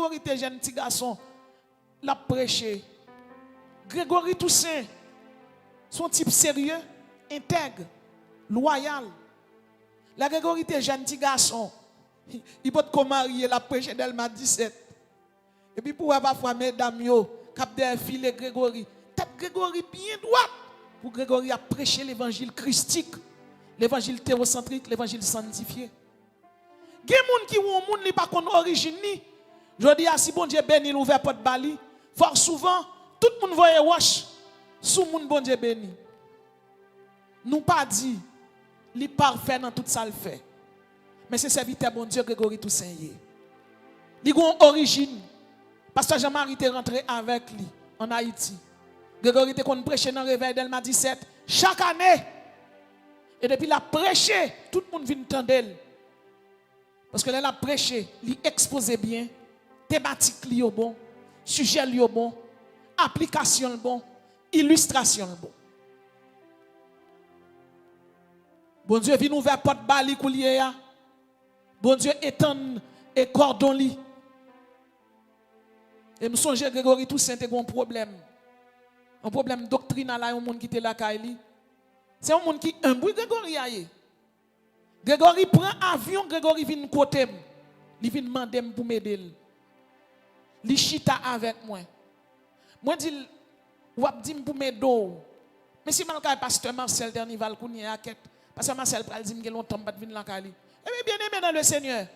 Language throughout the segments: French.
Grégory était jeune petit garçon, l'a prêché. Grégory Toussaint, son type sérieux, intègre, loyal. La Grégory était jeune petit garçon. Il peut te marier, la prêché d'Elma 17. Et puis pour parfois mesdames yo, cap des filles Grégory, tête Grégory bien droite. Pour Grégory a prêché l'évangile christique, l'évangile théocentrique, l'évangile sanctifié. Il y a des gens qui ont des gens pas qu'on origine ni. Je dis si bon Dieu béni l'ouvert porte bali, fort souvent tout le monde voye wash sous moun bon Dieu béni. Nous pas dit li parfait dans tout ça le fait. Mais c'est serviteur bon Dieu Grégory Toussaint. Il a une origine. Pasteur Jean-Marie est rentré avec lui en Haïti. Grégory était prêché dans le réveil d'Elma 17 chaque année. Et depuis la prêché, tout le monde vient entendre. Parce que là, la prêché, il expose bien, thématique li bon, sujet li bon, application bon, illustration bon. Bon Dieu vient ouvrir porte bali koulier. Bon Dieu étend et cordon li. Et me songe Grégory Toussaint a un problème. Un problème doctrinal là, un monde qui était là Kaili. C'est un monde qui un bruit Grégory aille. Grégory prend avion, Grégory vient côté. Il vient demander pour m'aider. Il chita avec moi. Moi dis wap dit pour m'aider. Mais si malka pasteur Marcel Dernival kouni a quête. Pasteur Marcel pral dit me longtemps pas venir là Kaili. Eh bien aimé dans le Seigneur.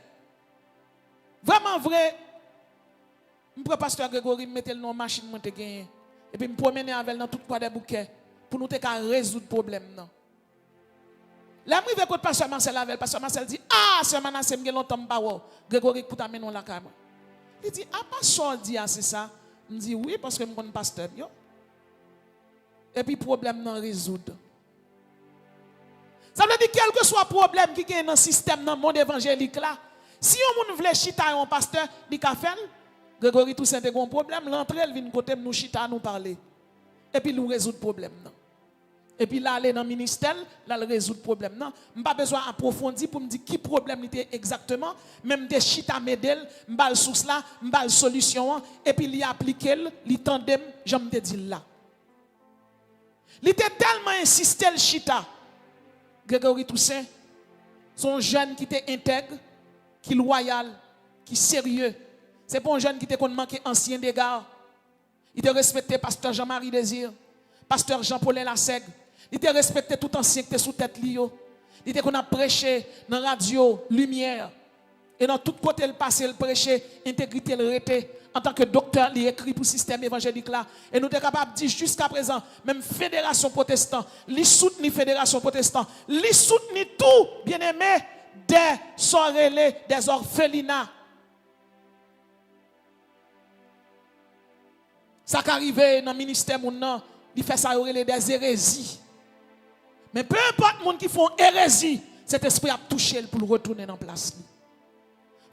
Vraiment vrai. Je prends pasteur Grégory, me mettre le nom machine monte gagner et puis me promener avec dans tout quoi des bouquets pour nous résoudre problème non. Là me rive côté pasteur Marcel avec pasteur Marcel dit sœur Manassé me longtemps pas wo Grégory pour t'amener la cam. Il dit pasteur dit c'est ça. Me dit oui parce que me connais pasteur yo. Et puis problème non résoudre. Ça veut dire quel que soit problème qui est dans le système dans le monde évangélique là, si on veut chita un pasteur, il ka faire Grégory Toussaint a un problème, l'entrée elle vient côté nous chita nous parler. Et puis nous résoudre problème non. Et puis là aller dans le ministère, là le résoudre problème non. M'pas besoin approfondir pour me dire qui problème était exactement, même des chita medel, m'bal source là, m'bal solution et puis li appliquer, li tandem, j'aime te dire là. Il était tellement insisté le chita. Grégory Toussaint, son jeune qui était intègre, qui loyal, qui sérieux. C'est pas un jeune qui était manqué ancien dégâts. Il était respecté pasteur Jean-Marie Désir, pasteur Jean-Paul Lassègue. Il était respecté tout ancien qui était sous tête lio. Il était qu'on a prêché dans la radio, lumière. Et dans tout côté le passé, le prêché, intégrité le rété. En tant que docteur, il écrit pour le système évangélique là. Et nous sommes capables de dire jusqu'à présent, même fédération protestante, les soutenir fédération protestante, les soutenir tout, bien aimé, des sorelés, des orphelinats. Ça qui arrive dans le ministère, il fait ça des hérésies. Mais peu importe les gens qui font hérésie, cet esprit a touché pour le retourner dans la place.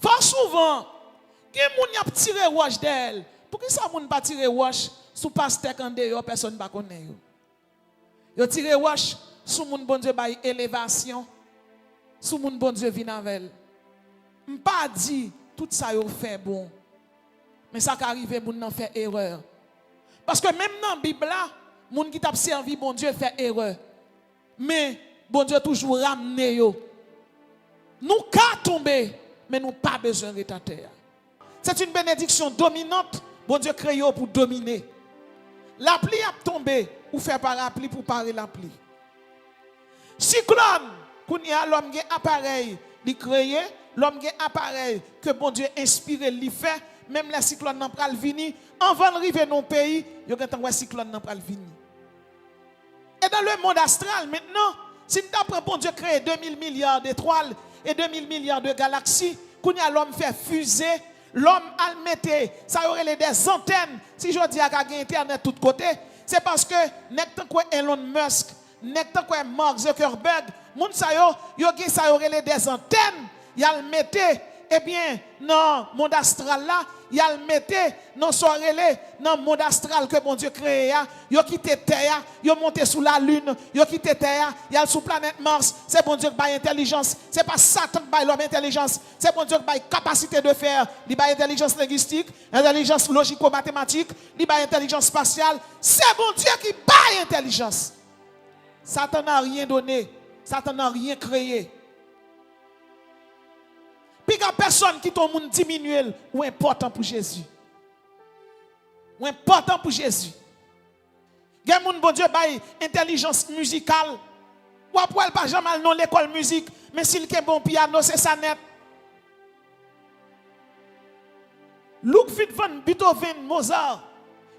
Fort souvent, qui moun a tiré roche d'elle. Pour qui ça moun pas tiré roche sous pasteur quand dehors personne pas connaît yo. Yo tiré roche sous moun bon Dieu bail élévation. Sous moun bon Dieu vient avec elle. M'pas dit tout ça yo fait bon. Mais ça qui arrive moun nan fait erreur. Parce que même dans la Bible là, moun qui t'a servi bon Dieu fait erreur. Mais bon Dieu toujours ramené yo. Nous ka tomber mais nous pas besoin de terre. C'est une bénédiction dominante. Bon Dieu créé pour dominer. La pluie a tombé ou faire parapluie pour parer la pluie. Cyclone, l'homme a appareil, il créé, l'homme a appareil que bon Dieu inspiré, il fait, même les cyclones n'ont pas venir. Avant d'arriver dans le pays, il y a un cyclone n'ont pas venir. Et dans le monde astral, maintenant, si d'après bon Dieu créé 2000 milliards d'étoiles et 2000 milliards de galaxies, l'homme fait fusée. L'homme a mis, ça aurait des antennes. Si je dis qu'il y a Internet de tous côtés, c'est parce que Elon Musk, Mark Zuckerberg, ça aurait des antennes. Il a mis, eh bien, dans le monde astral là, il a le metté dans soirée dans le monde astral que bon Dieu créé, il a quitté terre, il a monté sous la lune, il a quitté terre, il a sous planète Mars, c'est bon Dieu qui a intelligence, c'est pas Satan qui a l'homme intelligence, c'est bon Dieu qui a capacité de faire, il a intelligence linguistique, intelligence logico-mathématique, il a intelligence spatiale, c'est bon Dieu qui a intelligence. Satan n'a rien donné, Satan n'a rien créé. Puis il y a personne qui ton monde diminue ou important pour Jésus. Ou important pour Jésus. Il y a bon Dieu bail intelligence musicale. Ou après elle pas jamais non l'école musique, mais s'il y a bon piano c'est ça net. Ludwig van Beethoven, Mozart,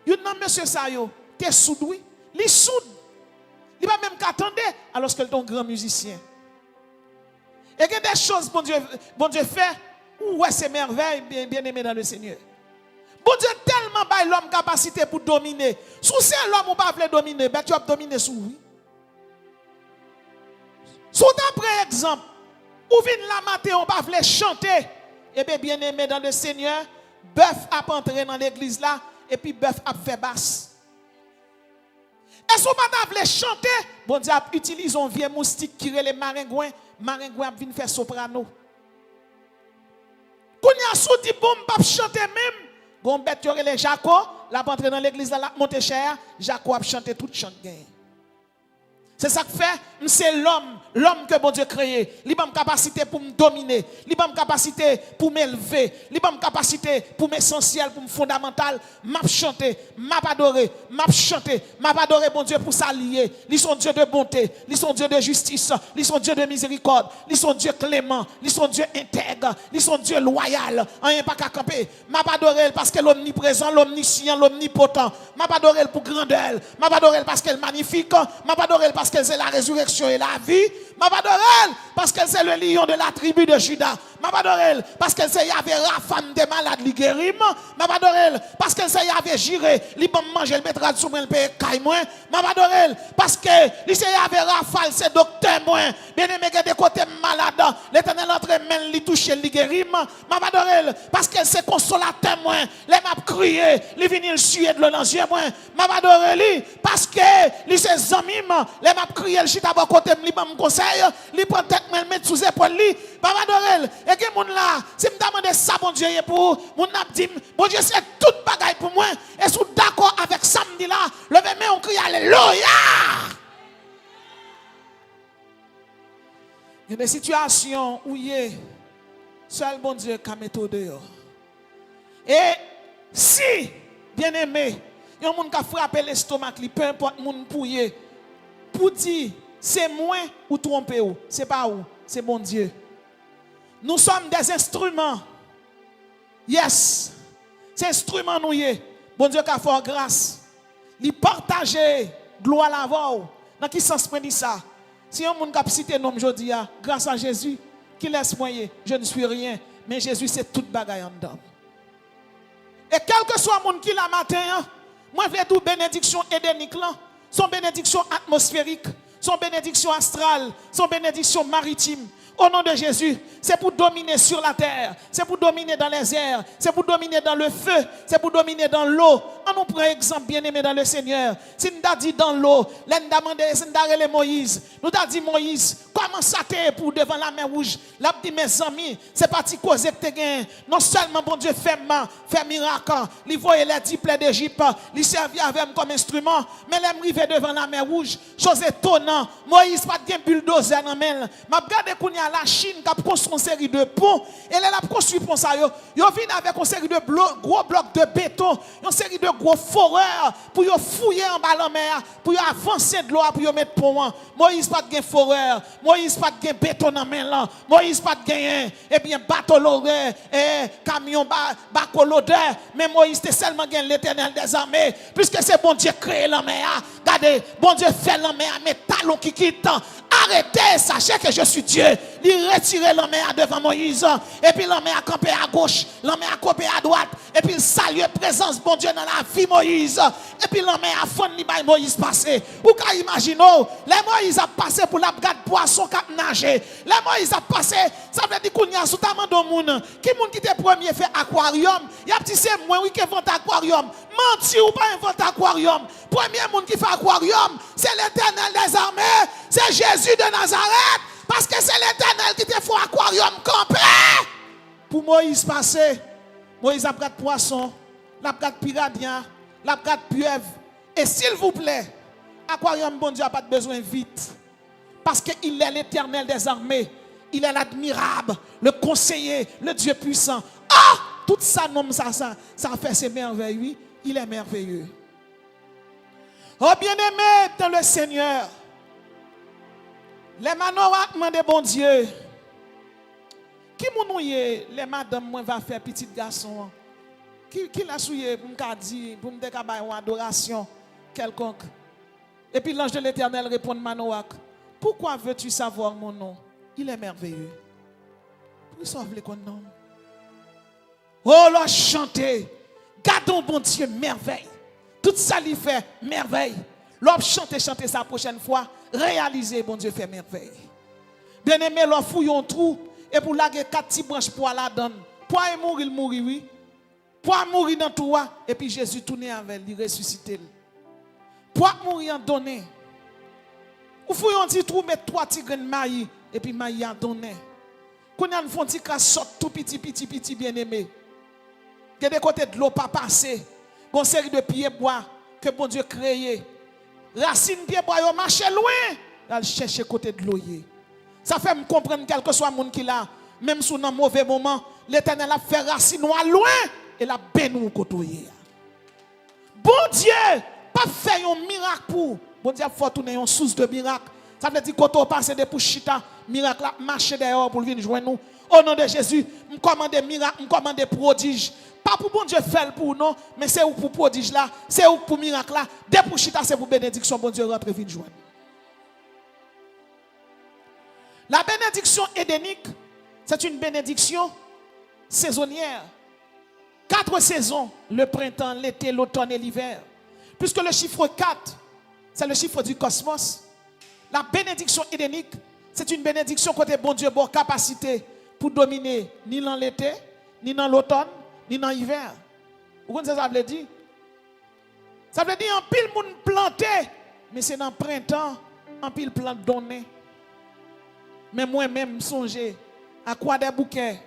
il non monsieur ça yo, t'es soud oui, il soud. Il va même qu'attendre alors que est un grand musicien. Et il y a des choses bon Dieu fait, ouais c'est merveille bien aimé dans le Seigneur. Bon Dieu tellement bail l'homme capacité pour dominer. Sous c'est l'homme ou pas veut dominer, ben tu vas dominer sous oui. Sous d'après exemple, ou vient la matin on pas veut chanter, et bien aimé dans le Seigneur, bœuf a entré dans l'église là et puis bœuf a fait basse. Et si on veut chanter, bon Dieu utilise un vieux moustique qui est les maringouins viennent faire soprano. Quand il y a sous dit bon pas chanter même, bon bête y les Jaco, la entrer dans l'église la monter cher, Jaco a chanter toute chante gain. C'est ça que fait, c'est l'homme que bon Dieu créé. Il a une capacité pour me dominer, il a une capacité pour m'élever, il a une capacité pour m'essentiel, pour me fondamental. M'a chanter, m'a adorer, m'a chanter, m'a adorer bon Dieu pour s'allier. Ils sont Dieu de bonté, ils sont Dieu de justice, ils sont Dieu de miséricorde, ils sont Dieu clément, ils sont Dieu intègre, ils sont Dieu loyal. Rien pas qu'à camper. M'a adorer parce qu'elle est omniprésent, l'omniscient, l'omnipotent. M'a adorer pour grandeur, m'a adorer parce qu'elle est magnifique, m'a adorer parce qu'elle c'est la résurrection et la vie. M'a adoré parce qu'elle c'est le lion de la tribu de Juda. M'a adoré parce qu'elle c'est Yahvé femme des malades li guérim. M'a adoré parce qu'elle c'est Yahvé giré, li bon manger le mettra sous moi le paye caille moi. M'a adoré parce que li c'est Yahvé Raphaël c'est docteur moi. Bien-aimé que de côté malade, l'Éternel entre main li toucher li guérim. M'a adoré parce qu'elle c'est consolateur moi. Les m'a crié, li venir suer de l'eau dans yeux moi. M'a adoré li parce que li c'est zamim, les m'a crié le chita ba côté li ba me conseil, li prend tête me mettre sous épaule li. M'a adoré et que moun là, si me demande ça bon Dieu pour moun n'a dit bon Dieu c'est toute bagaille pour moi et sous d'accord avec samedi là, levez main on crie alléluia. Il y a des situations où seul bon Dieu qui met au dehors. Et si bien aimé, il y a un monde qui a frappé l'estomac, peu importe moun pouye pour dire c'est moi ou tromper ou, c'est pas où, c'est bon Dieu. Nous sommes des instruments. Yes. C'est instrument nous y est. Bon Dieu qui a fait grâce. Il partage gloire à la voix. Dans quel sens prend ça? Si un monde qui a cité nom aujourd'hui, grâce à Jésus, qui laisse moi, je ne suis rien. Mais Jésus c'est toute bagaille en dedans. Et quel que soit le monde qui la matin, moi je veux tout bénédiction édénique là, son bénédiction atmosphérique, son bénédiction astrale, son bénédiction maritime. Au nom de Jésus, c'est pour dominer sur la terre, c'est pour dominer dans les airs, c'est pour dominer dans le feu, c'est pour dominer dans l'eau. On nous prend exemple bien aimé dans le Seigneur. Si nous avons dit dans l'eau, nous avons demandé, si nous avons Moïse, nous avons dit Moïse, comment ça t'est pour devant la mer rouge? Là, dit mes amis, c'est parti cause que tu gagnes. Non seulement bon Dieu fait miracle, il voyait les 10 plaies d'Égypte, il servait avec comme instrument, mais il arrivé devant la mer rouge, chose étonnante. Moïse pas de bulldozer dans main. M'a regardé qu'on y a la Chine qui a construit une série de ponts et elle a construit pont ça yo vient avec une série de gros blocs de béton, une série de gros foreurs pour yo fouiller en bas la mer, pour yo avancer de l'eau pour yo mettre pont. Moïse pas de foreur, Moïse pas de béton dans main là, Moïse pas de et bien bateau lourd camion bateau lourdeur, mais Moïse c'était seulement l'Éternel des armées puisque c'est bon Dieu créé la mer. Regardez, bon Dieu fait la mer, mes talons qui quittent. Arrêtez, sachez que je suis Dieu. il retire l'homme devant Moïse. Et puis l'homme a campé à gauche, l'homme a campé à droite. Et puis il salue présence bon Dieu dans la vie Moïse. Et puis l'homme a fond li bay Moïse passé. Ou ka imagine, les Moïse a passé pour la garde poisson qui a nagé. Les Moïse a passé, ça veut dire qu'on y a sous ta main de moun. Qui moun qui était premier fait aquarium? Y a petit c'est moi oui qui invente aquarium. Menti ou pas invente aquarium. Premier monde qui fait aquarium, c'est l'Éternel des armées, c'est Jésus de Nazareth. Parce que c'est l'Éternel qui te fait aquarium campé. Pour Moïse passer, Moïse a pris poisson, la pris piranha, la pris pieuvre. Et s'il vous plaît, aquarium bon Dieu n'a pas besoin vite. Parce qu'il est l'Éternel des armées. Il est l'admirable, le conseiller, le Dieu puissant. Ah! Tout ça, ça fait ses merveilles, oui. Il est merveilleux. Oh bien-aimé dans le Seigneur, les manoirs demandent bon Dieu. Qui mounouye les madame moi va faire petit garçon? Qui l'a souillé pour me dire pour me décabailler une adoration quelconque? Et puis l'ange de l'Éternel répond Manoak, pourquoi veux-tu savoir mon nom? Il est merveilleux. Pour sauver les noms. Oh là chanter. Gardons bon Dieu merveille. Tout ça lui fait merveille. L'homme chanter ça prochaine fois, réaliser bon Dieu fait merveille. Bien aimé, l'homme fouille un trou et pour laguer 4 petits branches pour la donne. Pour mourir, il mourit, oui. Pour mourir dans tout, et puis Jésus tourne avec lui, ressusciter. Pour mourir en donné. Ou fouille un petit trou, mettre 3 petits grains de maïs, et puis maïs en donné. Quand on a un petit cassot tout petit bien aimé. Que des côtés de l'eau pas passé. Une série de pieds bois que bon Dieu créé. Racine pieds bois, yo marche loin. Il cherche côté de l'eau. Ça fait me comprendre quel que soit le monde qui là, même sous un mauvais moment, l'Éternel a fait racine loin et la bénou côté. Bon Dieu, pas fait un miracle pour. Bon Dieu, faut tourner une source de miracle. Ça veut dire quand on passe des pouchita, miracle là, marcher dehors pour venir joindre nous. Au nom de Jésus, je commande miracle, je commande prodige. Pas pour bon Dieu faire pour nous, mais c'est pour prodige là, c'est pour miracle là. Des pouchita, c'est pour bénédiction, bon Dieu rentre venir joindre. La bénédiction édénique, c'est une bénédiction saisonnière. 4 saisons, le printemps, l'été, l'automne et l'hiver. Puisque le chiffre 4, c'est le chiffre du cosmos. La bénédiction édénique, c'est une bénédiction côté bon Dieu, bonne capacité pour dominer ni dans l'été, ni dans l'automne, ni dans l'hiver. Vous comprenez ça veut dire? Ça veut dire en pile monde planté, mais c'est dans le printemps, en pile plante donné. Mais moi-même, songez à quoi des bouquets.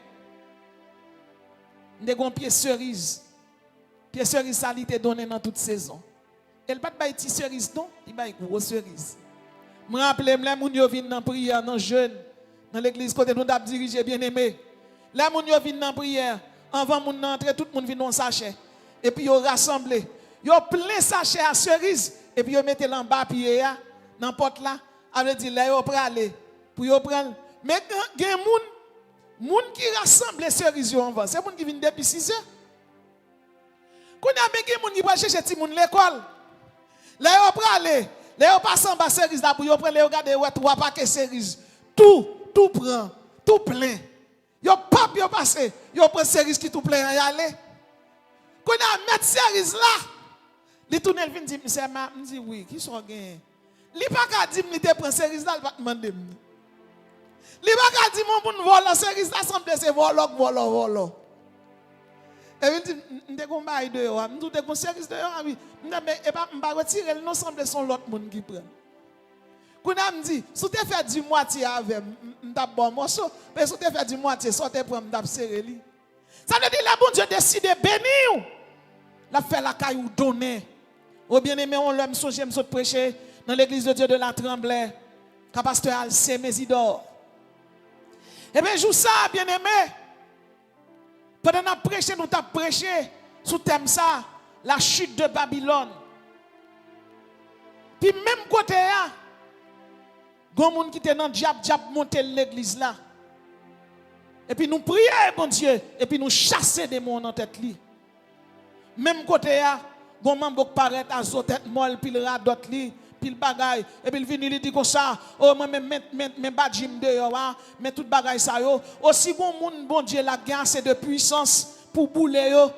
Des gros pieds cerises. Pieds cerises, ça lui donné dans toute saison. Elle pas de petite cerise, non? Il va gros cerise. Je me rappelle, les gens qui viennent dans la prière, dans jeûne, dans l'église, côté nous avons dirigé bien aimé. Les gens qui viennent dans la prière, avant de entrer, tout le monde vient dans un sachet. Et puis ils rassemblent. Ils ont plein sachet à cerise. Et puis ils mettent en bas, puis dans le pot là, avec dit, là, ils vont aller. Pour yo prendre. Mais il y a des gens qui rassemblent les cerises en vent. C'est des gens qui viennent depuis 6 heures. Quand il y a des gens qui vont chercher des gens à l'école, là, ils vont aller. Là, ils passent en bas cerises là pour prendre, regarder 3 paquets de cerises. Tout prend, tout plein. Ils pas passé. Ils prennent cerises qui tout plein et aller. Quand il y a mettre cerises là, ils tournent et viennent dire, je dis oui, qui sont gagnés. Il n'y a pas qu'à dire que tu prends cerises là, il va te demander. Il n'y a pas qu'à dire mon bon volant, cerises là, semble c'est volant. Et il dit, je vais combattre dehors. Je vais combattre cerises dehors. Je vais retirer, non semble son l'autre monde qui prend. Quand il me dit, si tu fais du moitié avec, je vais bon morceau, mais si tu fais du moitié, sortez pour me serrer. Ça veut dire que bon Dieu décide de bénir. La fait la caillou donner. Au bien-aimé, on l'aime songer, me prêcher dans l'église de Dieu de la Tremblay, quand pasteur Alcé Mésidor. Eh bien, joue ça, bien-aimé. Pendant que nous prêchons, nous avons prêché sous thème ça, la chute de Babylone. Puis même côté, il y a des gens qui étaient dans le diable monter l'église là. Et puis nous prions, bon Dieu, et puis nous chassons des démons dans tête li. Même côté, il y a des gens qui paraissent à tête molle, puis le rat d'autres li. pile bagaille et puis il vient il dit comme ça, oh moi mais badjim dehors, mais toute bagaille ça yo. Aussi bon monde bon Dieu la gagne c'est de puissance pour bouler yo.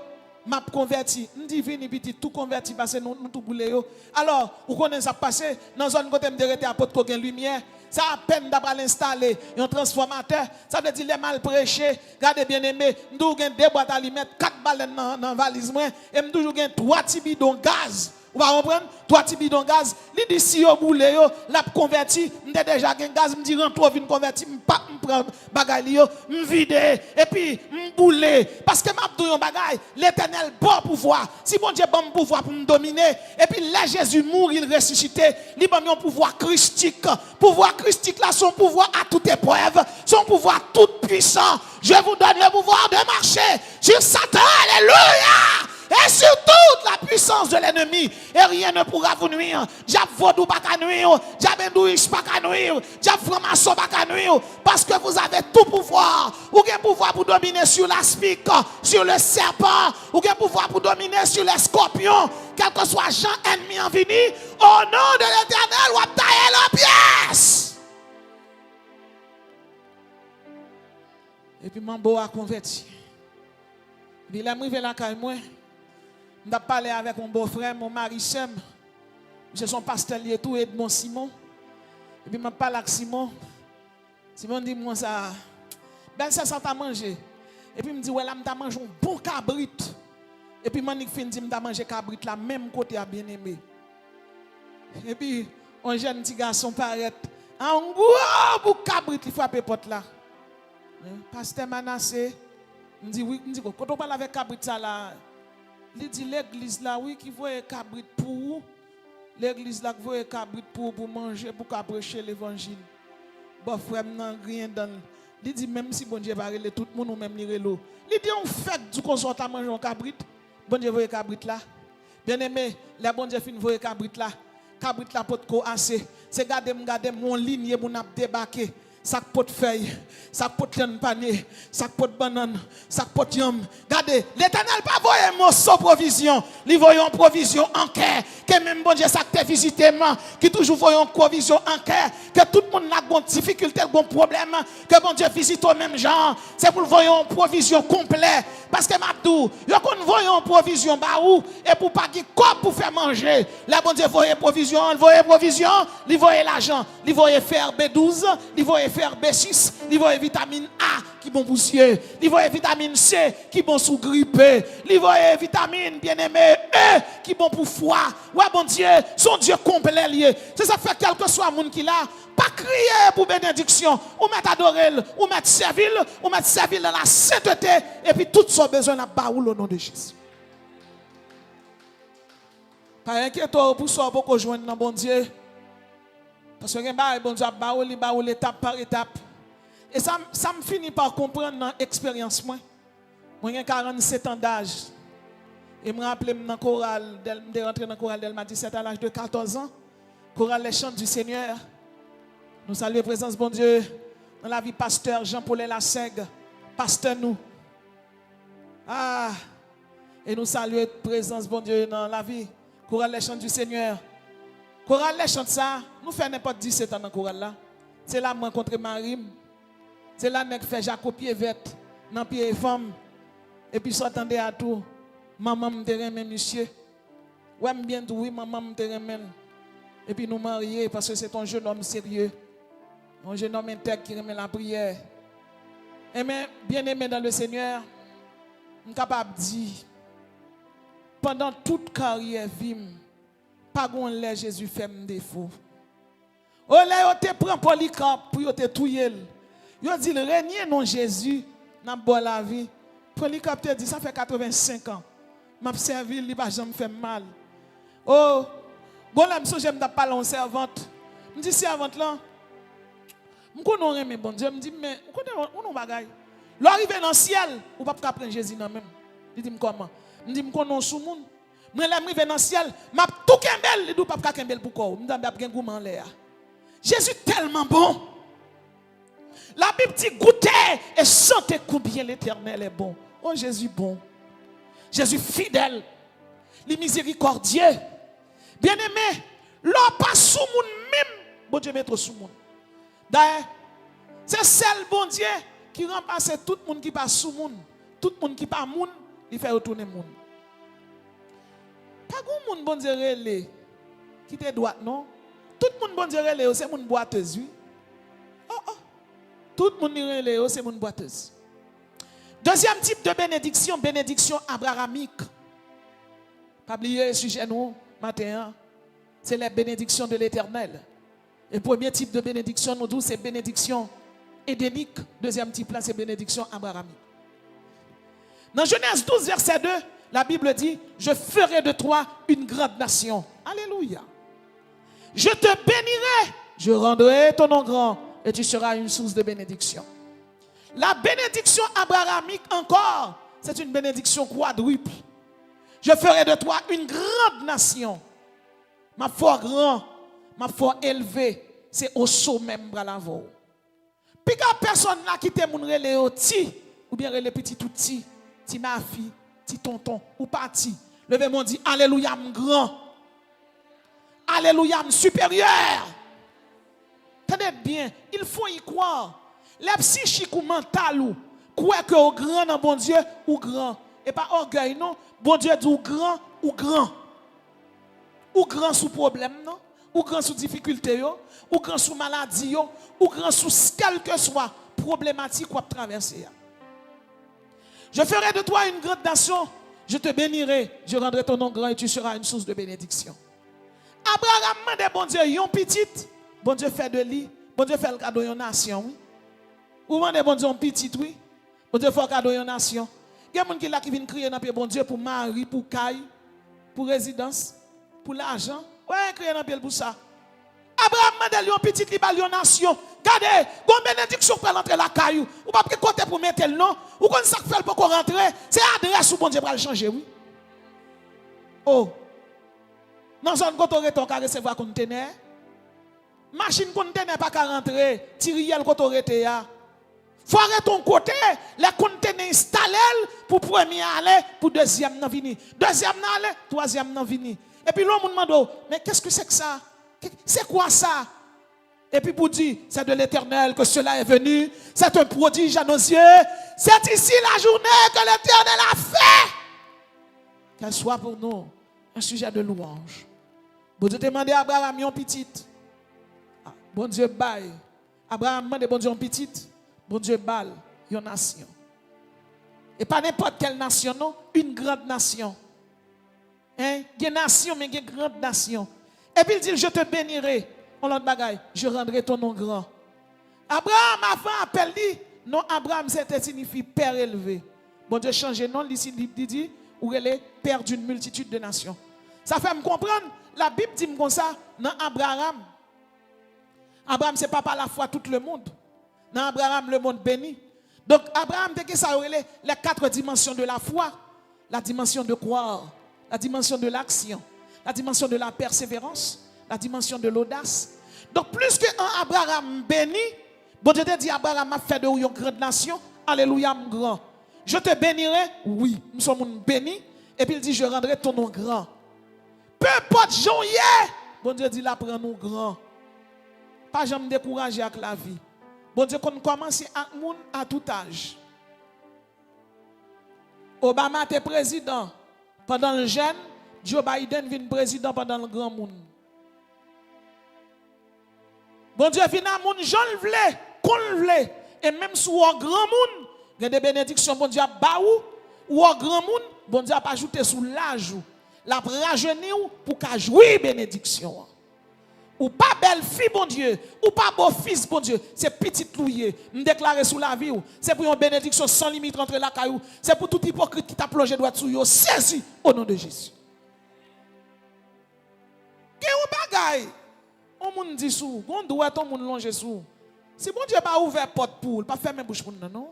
M'a converti, me dit vini petit tout converti parce que nous tout bouler yo. Alors, vous connaissez ça passer dans zone côté me derete apôtre ko gen lumière. Ça a peine d'avoir l'installer un transformateur. Ça veut dire les mal prêché. Regardez bien aimé, nous avons deux boîtes à mettre 4 baleines dans la valise et nous toujours 3 petits bidons gaz. Vous comprenez? 3 petits bidons gaz. Il dit si vous boule yo, l'a converti, m'ai déjà gen gaz, me dit rentre vinn converti, m'pas m'prend bagay yo, m'vide et puis m'boule parce que m'a dou yon bagay, l'Éternel bon pouvoir. Si bon Dieu bon pouvoir pour me dominer et puis là Jésus mourit, il ressuscité, il bon un pouvoir christique. Pouvoir christique là son pouvoir à toute épreuve, son pouvoir tout puissant. Je vous donne le pouvoir de marcher sur Satan. Alléluia! Et sur toute la puissance de l'ennemi, et rien ne pourra vous nuire. Diable vaudou pas qu'à nuire, diable endouiche pas qu'à nuire, diable franc-maçon pas qu'à nuire, parce que vous avez tout pouvoir. Vous avez pouvoir pour dominer sur l'aspic, sur le serpent, vous avez pouvoir pour dominer sur les scorpions, quel que soit Jean ennemi en vini, au nom de l'Éternel, vous taillez la pièce. Et puis mon beau a converti. Il a arrivé là quand moi. Je parlé avec mon beau-frère, mon mari Sem. Je son pasteur lié tout Edmond Simon. Et puis je parle avec Simon. Simon dit moi ça. Ben ça t'a mangé. Et puis il me dit ouais là m'ta mangé un bon cabrit. Et puis Manik fin dit m'ta mangé cabrit là même côté à bien-aimé. Et puis un jeune petit garçon paraît en gros pour cabrit il frappe porte là. Pasteur Manassé me dit oui, me dit quand on parle avec cabrit ça là. Il dit l'église là, oui, qui veut cabrit pour vous. L'église là, qui veut cabrit pour manger, pour prêcher l'évangile. Bon, frère, non, rien dans. Il dit même si bon Dieu va relever tout le monde, ou même l'eau. Il dit on fait du consort à manger un cabrit. Bon Dieu veut cabrit là. Bien aimé, la bon Dieu fin veut cabrit là. Cabrit là, pot ko assez. C'est garder mon ligne pour nous débarquer. Sac pot feuille, sac pot panier, sac pot banane, sac pot yam. Regardez, l'Éternel pas voyer mon sans provision. Il voyait une provision en cœur. Que même bon Dieu ça te visité qui toujours voyait une provision en cœur. Que tout le monde a une difficulté, un problème. Que bon Dieu visite au même genre. C'est pour voyer une provision complète. Parce que Mabdou, yo qu'on voyait une provision baou et pour pas qu'il quoi pour faire manger. La bon Dieu voyait provision, il voyait l'argent, il voyait faire B12, il voyait faire B6, il voyait vitamine A qui bon pour cieux, il voyait vitamine C qui bon sous grippe, il voyait vitamine bien-aimé E qui bon pour foie. Ouais bon Dieu, son Dieu complet lié. C'est ça fait quel que soit monde qui là, pas crier pour bénédiction, ou mettre adorer, ou mettre servir dans la sainteté et puis tout son besoin à baoul au nom de Jésus. Pas inquiétant pour ça pour qu'on joigne dans bon Dieu. Parce que bon Dieu baoul étape par étape. Et ça me finit par comprendre dans l'expérience moi. Moi j'ai 47 ans d'âge. Et me rappelle dans le chorale, de rentrer dans le chorale d'Elma 17 à l'âge de 14 ans. Chorale les chants du Seigneur. Nous saluons la présence de bon Dieu dans la vie pasteur Jean-Paul Lassègue, pasteur nous. Ah, et nous saluons la présence de bon Dieu dans la vie. Chorale les chants du Seigneur. Chorale les chants ça, nous faisons n'importe 17 ans dans le chorale là. C'est là que je rencontre Marim. C'est là que je fais Jacob Pievette, dans pied femme. Et puis s'attendait à tout. Maman me remet monsieur. Ouais, bien tout, oui, maman me remet. Et puis nous marier parce que c'est un jeune homme sérieux. Un jeune homme intègre qui remet la prière. Et mais, bien aimé dans le Seigneur, je suis capable de dire, pendant toute carrière vie, pas de lait Jésus fait un défaut. Oh là, tu prends Polycarpe pour te touyer. Yo dit régner non Jésus dans la vie. Polycarpe te dit ça fait 85 ans. M'a servi, il va jamais faire mal. Oh, bon là, je me parle en servante. Je dis servante là. Je connais mais bon Dieu me dit mais on connaît on bagaille. L'arriver dans le ciel, ou pas prendre Jésus dans même. Il dit comment? Je dis me connais sous monde. Moi là arriver dans le ciel, m'a tout kembel, il dit pas kembel pour quoi? Me dit bien goût en l'air. Jésus tellement bon. La Bible dit goûtez et sentez combien l'Éternel est bon. Oh Jésus bon. Jésus fidèle. Les miséricordieux. Bien-aimé, L'on pas sous moun même, bon Dieu met sous moun. D'ailleurs, c'est celle bon Dieu qui remplace tout le monde qui passe sous moun, tout le monde qui pas moun, il fait retourner moun. Pas grand monde bon Dieu relé qui te droite non. Tout le monde bon Dieu relé c'est moun boiteuse oui. Oh. Tout le monde relé c'est moun boiteuse. Deuxième type de bénédiction, bénédiction abrahamique. Pas oublier sujet nous matin, c'est la bénédiction de l'Éternel. Et premier type de bénédiction nous dit c'est bénédiction édénique. Deuxième type là c'est bénédiction abrahamique. Dans Genèse 12 verset 2, la Bible dit je ferai de toi une grande nation. Alléluia. Je te bénirai, je rendrai ton nom grand et tu seras une source de bénédiction. La bénédiction abrahamique encore, c'est une bénédiction quadruple. Je ferai de toi une grande nation. Ma foi grand, ma foi élevé, c'est au sommet bralavo. Puis quand personne là qui te moun relé ti ou bien relé petit tout ti ma fille, ti tonton ou parti. Levez moi dit alléluia m grand. Alléluia m supérieur. Tenez bien, il faut y croire. Les psychiques ou mental ou croire que au grand dans bon Dieu ou grand et pas orgueil non, bon Dieu dit ou grand ou grand. Ou grand sous problème non, ou grand sous difficulté yo, ou grand sous maladie yo, ou grand sous quelle que soit problématique ou à traverser. Je ferai de toi une grande nation, je te bénirai, je rendrai ton nom grand et tu seras une source de bénédiction. Abraham mande bon Dieu yon petite, bon Dieu fait de lui, bon Dieu fait le cadeau yon nation. Oui. Ou mande bon Dieu yon petite oui, bon Dieu fait le cadeau yon nation. Il y a des gens qui viennent crier dans le bon Dieu pour mari, pour caille, pour résidence, pour l'argent. Ouais, crier dans le pour ça. Abraham mande yon petite li bal yon nation. Regardez, bon bénédiction pour rentrer la caillou. Ou pas que côté pour mettre le nom, ou qu'on ça fait pour rentrer, c'est adresse où bon Dieu va le changer oui. Oh. Dans zone côté reton ka recevoir conteneur. Machine conteneur pas ka rentrer, tiriel côté rete ya. Faut arrêter ton côté, les conteneurs installés pour premier aller, pour deuxième nan vini. Deuxième nan aller, troisième nan vini. Et puis l'homme demande, mais qu'est-ce que c'est que ça? C'est quoi ça? Et puis pour dire, c'est de l'Éternel que cela est venu. C'est un prodige à nos yeux. C'est ici la journée que l'Éternel a fait. Qu'elle soit pour nous un sujet de louange. Bon Dieu demande à Abraham yon petite. Bon Dieu baille. Abraham demande bon Dieu yon petite. Bon Dieu balle yon nation. Et pas n'importe quelle nation, non. Une grande nation. Hein? Il y a une nation, mais il y a une grande nation. Et puis il dit, je te bénirai. On l'autre bagaille, je rendrai ton nom grand. Abraham avant appelle lui, non Abraham c'était signifie père élevé. Bon Dieu change non, il dit, ou elle est père d'une multitude de nations. Ça fait me comprendre, la Bible dit comme ça, non Abraham. Abraham c'est pas par la foi tout le monde. Non Abraham le monde béni. Donc Abraham dès que ça les 4 dimensions de la foi, la dimension de croire, la dimension de l'action, la dimension de la persévérance, la dimension de l'audace. Donc plus que un Abraham béni, bon Dieu te dit Abraham a fait de vous une grande nation, alléluia mon grand. Je te bénirai, oui, nous sommes bénis, et puis il dit je rendrai ton nom grand. Peu importe Jean hier, bon Dieu dit là prends nous grand. Pas jamais décourager avec la vie. Bon Dieu qu'on commence à tout âge. Obama était président pendant le jeune, Joe Biden vient président pendant le grand monde. Bon Dieu vient à moun Jean le vle, qu'on le vle, et même sous un grand monde, il y a des bénédictions bon Dieu a baou ou un grand monde, bon Dieu a pas ajouté sous l'âge la rajeunir pour qu'a jouir bénédiction. Ou pas belle fille bon Dieu, ou pas beau fils bon Dieu, c'est petit louier, me déclarer sous la vie, c'est pour une bénédiction sans limite entre la caillou, c'est pour tout hypocrite qui t'a plongé droit sous yo, saisi au nom de Jésus. Qu'est-ce que bagaille? On moun dit sous, on doit ton moun longer sous. Si bon Dieu pas ouvert porte pour, pas fermer bouche pour nous non.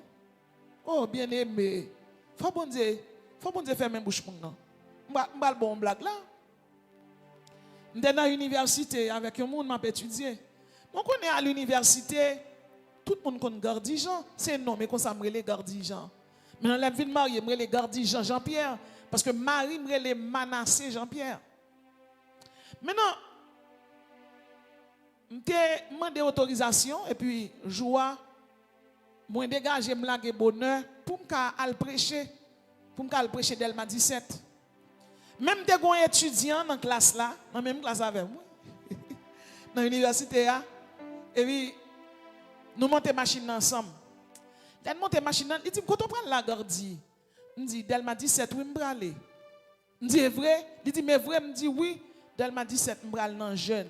Oh bien aimé, faut bon Dieu fermer bouche pour nous. M'ba le bon blague là. J'étais dans l'université avec un monde m'a étudié. On connaît à l'université, tout le monde connaît Gardijan, c'est non mais qu'on s'appelle les Gardijan. Maintenant la vie de Marie, me les Gardijan Jean-Pierre parce que Marie me les Manassé Jean-Pierre. Maintenant m'te demandé autorisation et puis joie moi dégager me laguer bonheur pour me prêcher Delma 17. Même des grands étudiants dans classe là, dans même classe avec moi. Dans l'université là et puis nous montons machine ensemble. Nous montons machine, il dit quand on prend la gardi, me dit Delma 17 oui me aller. Me dit vrai, il dit mais vrai me dit oui, Delma 17 me aller dans jeune.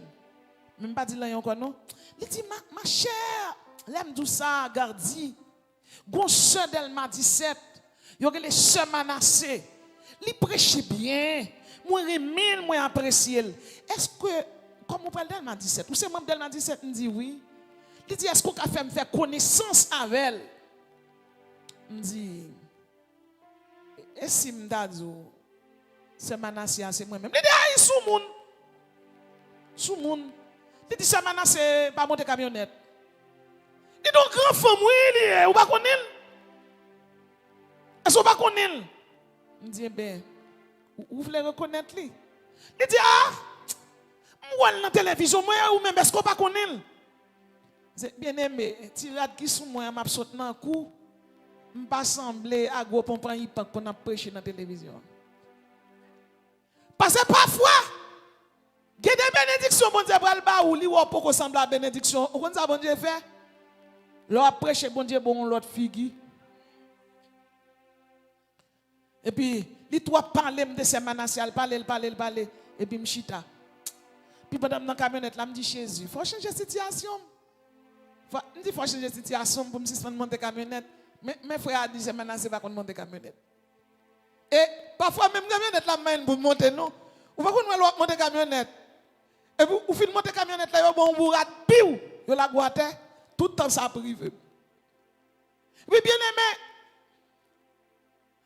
Même pas dit là encore non. Il dit ma chère, l'aime tout ça gardi. Gon sœur Delma 17, yo les sœur Manassé. Il prêche bien. Moi remil, moi apprécier. Est-ce que comme on parle Delma 17, ou c'est membre Delma 17 me dit oui. Il dit est-ce qu'on a fait me faire connaissance avec elle? Me dit et si m'dadou c'est Manassé c'est moi même. Il dit ah sous moun. Sous moun. Il dit ça Manassé pas monter camionnette. Il dit donc grand femme oui, ou pas connaître? Est-ce qu'on pas connaître? Il dit ben vous voulez reconnaître lui? Il dit ah moi dans la télévision moi ou même est-ce qu'on pas connaître? C'est bien aimé, tirade qui sous moi m'a sauté dans coup, m'pas semblé à gros pompon hip-hop qu'on a prêché dans la télévision. Parce que parfois il y a des bénédictions bon Dieu pral ba ou li ou pas ressemble à bénédiction. On ça bon Dieu fait? L'on prêché bon Dieu bon l'autre figue. Et puis il doit parler de ces Manassé, parler et puis m'chita. Puis pendant dans camionnette là me dit Jésus, faut changer de situation. Il dit faut changer de situation pour me suspendre monter camionnette. Mais frère a dit c'est Manassé pas qu'on monter camionnette. Et parfois même camionnette là main pour monter non. Ou pas qu'on monter camionnette. Et vous fin monter camionnette là yo bon bourrat piou, yo la goate tout temps ça privé. Oui bien aimé.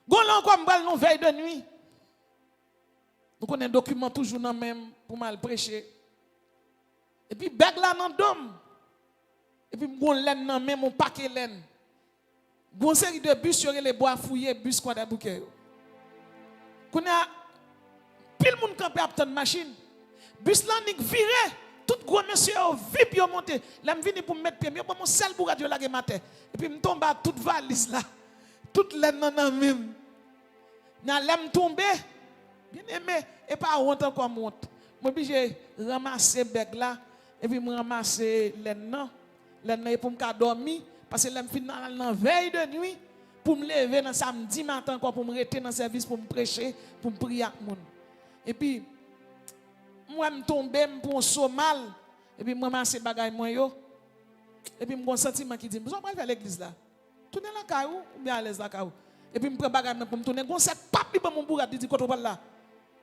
Gon là encore m'bral non veille de nuit. Nous connaissons un document toujours dans même pour mal prêcher. Et puis bag là dans dôme. Et puis gon laine dans même mon paquet laine. Gon série de bus sur les bois fouillés bus quoi d'abouquet. Connait pile monde campé à une machine. Bus là nik viré. Tout gros monsieur vip yo monté. Là me vini pour me mettre pied, yo mon sel pour radio la matin. Et puis me tombe à toute valise là. Toute laine dans même. Na l'aime tomber. Bien aimé et pas honte encore monte. Moi obligé ramasser bag là et puis me ramasser laine non. Laine pour me dormir parce que l'aime fin dans veille de nuit pour me lever dans samedi matin encore pour me rester dans service pour me prêcher, pour me prier avec monde. Et puis moi me tomber pour un saut mal et puis moi ramasser bagay moi yo. Et puis me sentiment qui dit, "Vous allez faire l'église là." Tourner la caillou ou bien à l'aise la caillou. Et puis me prend bagay pour me tourner gon set papi pour mon bourrat dit quand on va là.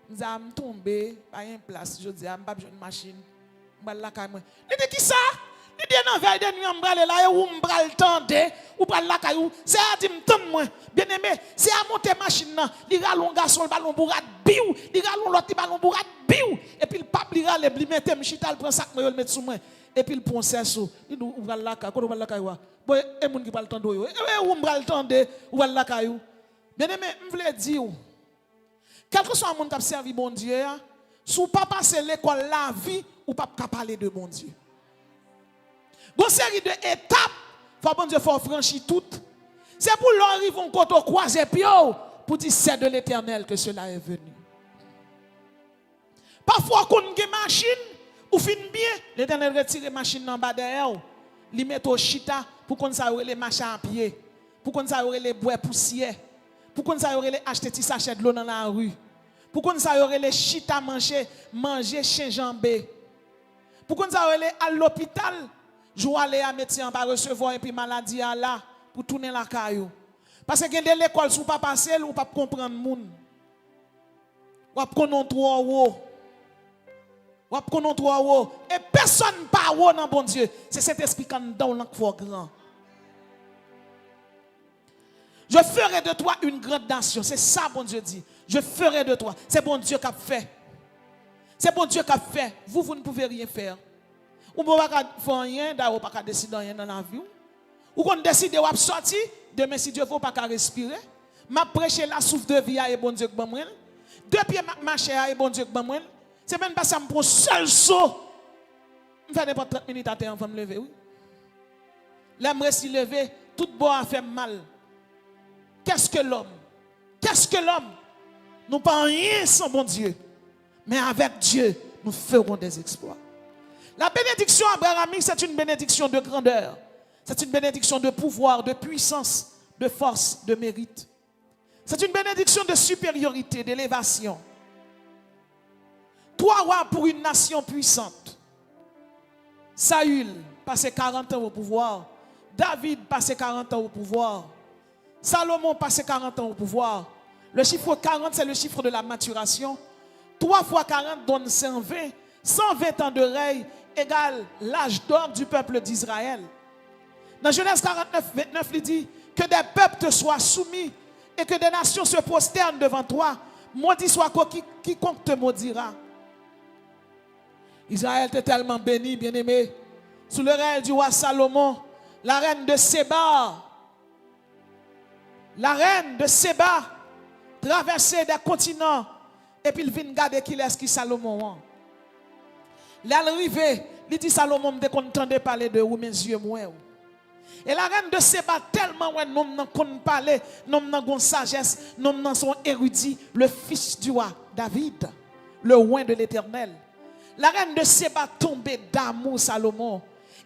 Me tomber pas une place, je dis, pas une machine. M'bal la caillou. Il dit qui ça? Il dit non veille de nuit m'bral là ou m'bral tande ou pral la caillou. C'est à dire m'tande moi. Bien aimé, c'est à monter machine là, li ralon garçon le ballon bourrat biou, li ralon l'autre ballon bourrat biou et puis le pape li rale li mette m'chita le prend sac moi le mettre sous moi et puis le pon sou. Il dit ou pral la caillou, quand on va la caillou. Boy et moun qui pral tande yo. Et ou m'bral tande ou pral la caillou. Bien aimé, m'vle dire quel que soit le monde qui a servi bon Dieu, si vous ne pas passer l'école la vie, ou pas parler de bon Dieu. Une série d'étapes, bon Dieu faut franchir toutes. C'est pour l'arriver en côté croiser pour dire c'est de l'Éternel que cela est venu. Parfois quand on a une machine, ou fin bien, l'Éternel retire la machine en bas derrière, il met au chita pour qu'on ça les machins à pied, pour qu'on ça les bois poussière. Pour qu'on ça aurait les acheter des sachets de l'eau dans la rue. Pour qu'on ça aurait les chita manger chien jambé. Pour qu'on ça aurait les à l'hôpital, jouer aller à médecin pas recevoir et puis maladie à là pour tourner la caillou. Parce que de l'école sous pas passer ou pas comprendre monde. Ou pas connaître trop ou pas connaître trop et personne pas haut dans bon Dieu. C'est cet esprit qui est dans le grand. Je ferai de toi une grande nation. C'est ça, bon Dieu dit. Je ferai de toi. C'est bon Dieu qui a fait. C'est bon Dieu qui a fait. Vous ne pouvez rien faire. Ou ne pouvez pas faire rien, d'ailleurs, pas décider rien dans la vie. Ou qu'on décide de sortir, demain, si Dieu ne veut pas respirer. Ma prêcher la souffle de vie et bon Dieu qui m'a deux pieds marcher et bon Dieu qui m'a c'est même pas ça me prend seul saut. Je fais n'importe 30 minutes à terre avant de me lever, oui. Là, je me suis levé, tout bon a fait mal. Qu'est-ce que l'homme? Qu'est-ce que l'homme? Nous pas rien sans bon Dieu. Mais avec Dieu, nous ferons des exploits. La bénédiction abrahamique, c'est une bénédiction de grandeur. C'est une bénédiction de pouvoir, de puissance, de force, de mérite. C'est une bénédiction de supériorité, d'élévation. Toi, roi pour une nation puissante. Saül, passé 40 ans au pouvoir. David, passé 40 ans au pouvoir. Salomon, passé 40 ans au pouvoir. Le chiffre 40, c'est le chiffre de la maturation. 3 fois 40 donne 120. 120 ans de règne égale l'âge d'or du peuple d'Israël. Dans Genèse 49, 29, il dit que des peuples te soient soumis et que des nations se prosternent devant toi. Maudit soit quiconque te maudira. Israël était tellement béni, bien-aimé, sous le règne du roi Salomon, la reine de Séba. La reine de Séba traversait des continents et puis il vient garder qui est-ce qui Salomon. L'arrivée, il dit Salomon me décontendait parler de vous mes yeux moi. Et la reine de Séba tellement ouais non n'en connaît parler, non n'en gon sagesse, non n'en son érudit, le fils du roi David, le roi de l'Éternel. La reine de Séba tombée d'amour Salomon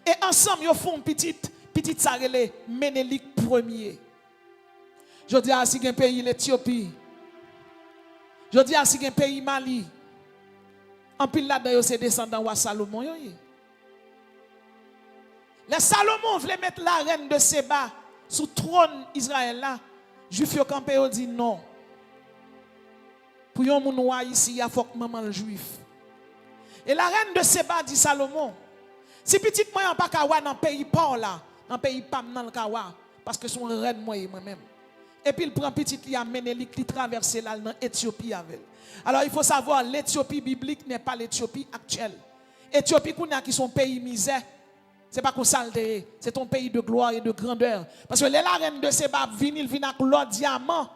et ensemble ils font petite sarele Ménélik Ier. Je dis à si un pays l'Éthiopie. Je dis à si un pays Mali. En pile là-dedans, c'est descendant de Salomon. Les Salomon voulait mettre la reine de Séba sous trône Israël là. Juif yo campé yo dit non. Pour yon moun wa ici, il faut que maman le juif. Et la reine de Séba dit Salomon, si petit moi pas kawa dans pays pas là, dans pays pas dans le kawa parce que son reine moi-même. Et puis il prend petit li a Ménélik qui traverse là dans Éthiopie avec. Alors il faut savoir l'Éthiopie biblique n'est pas l'Éthiopie actuelle. Éthiopie qui sont pays misère. C'est pas qu'on saleté, c'est ton pays de gloire et de grandeur. Parce que les la reine de Séba vient avec l'or diamant,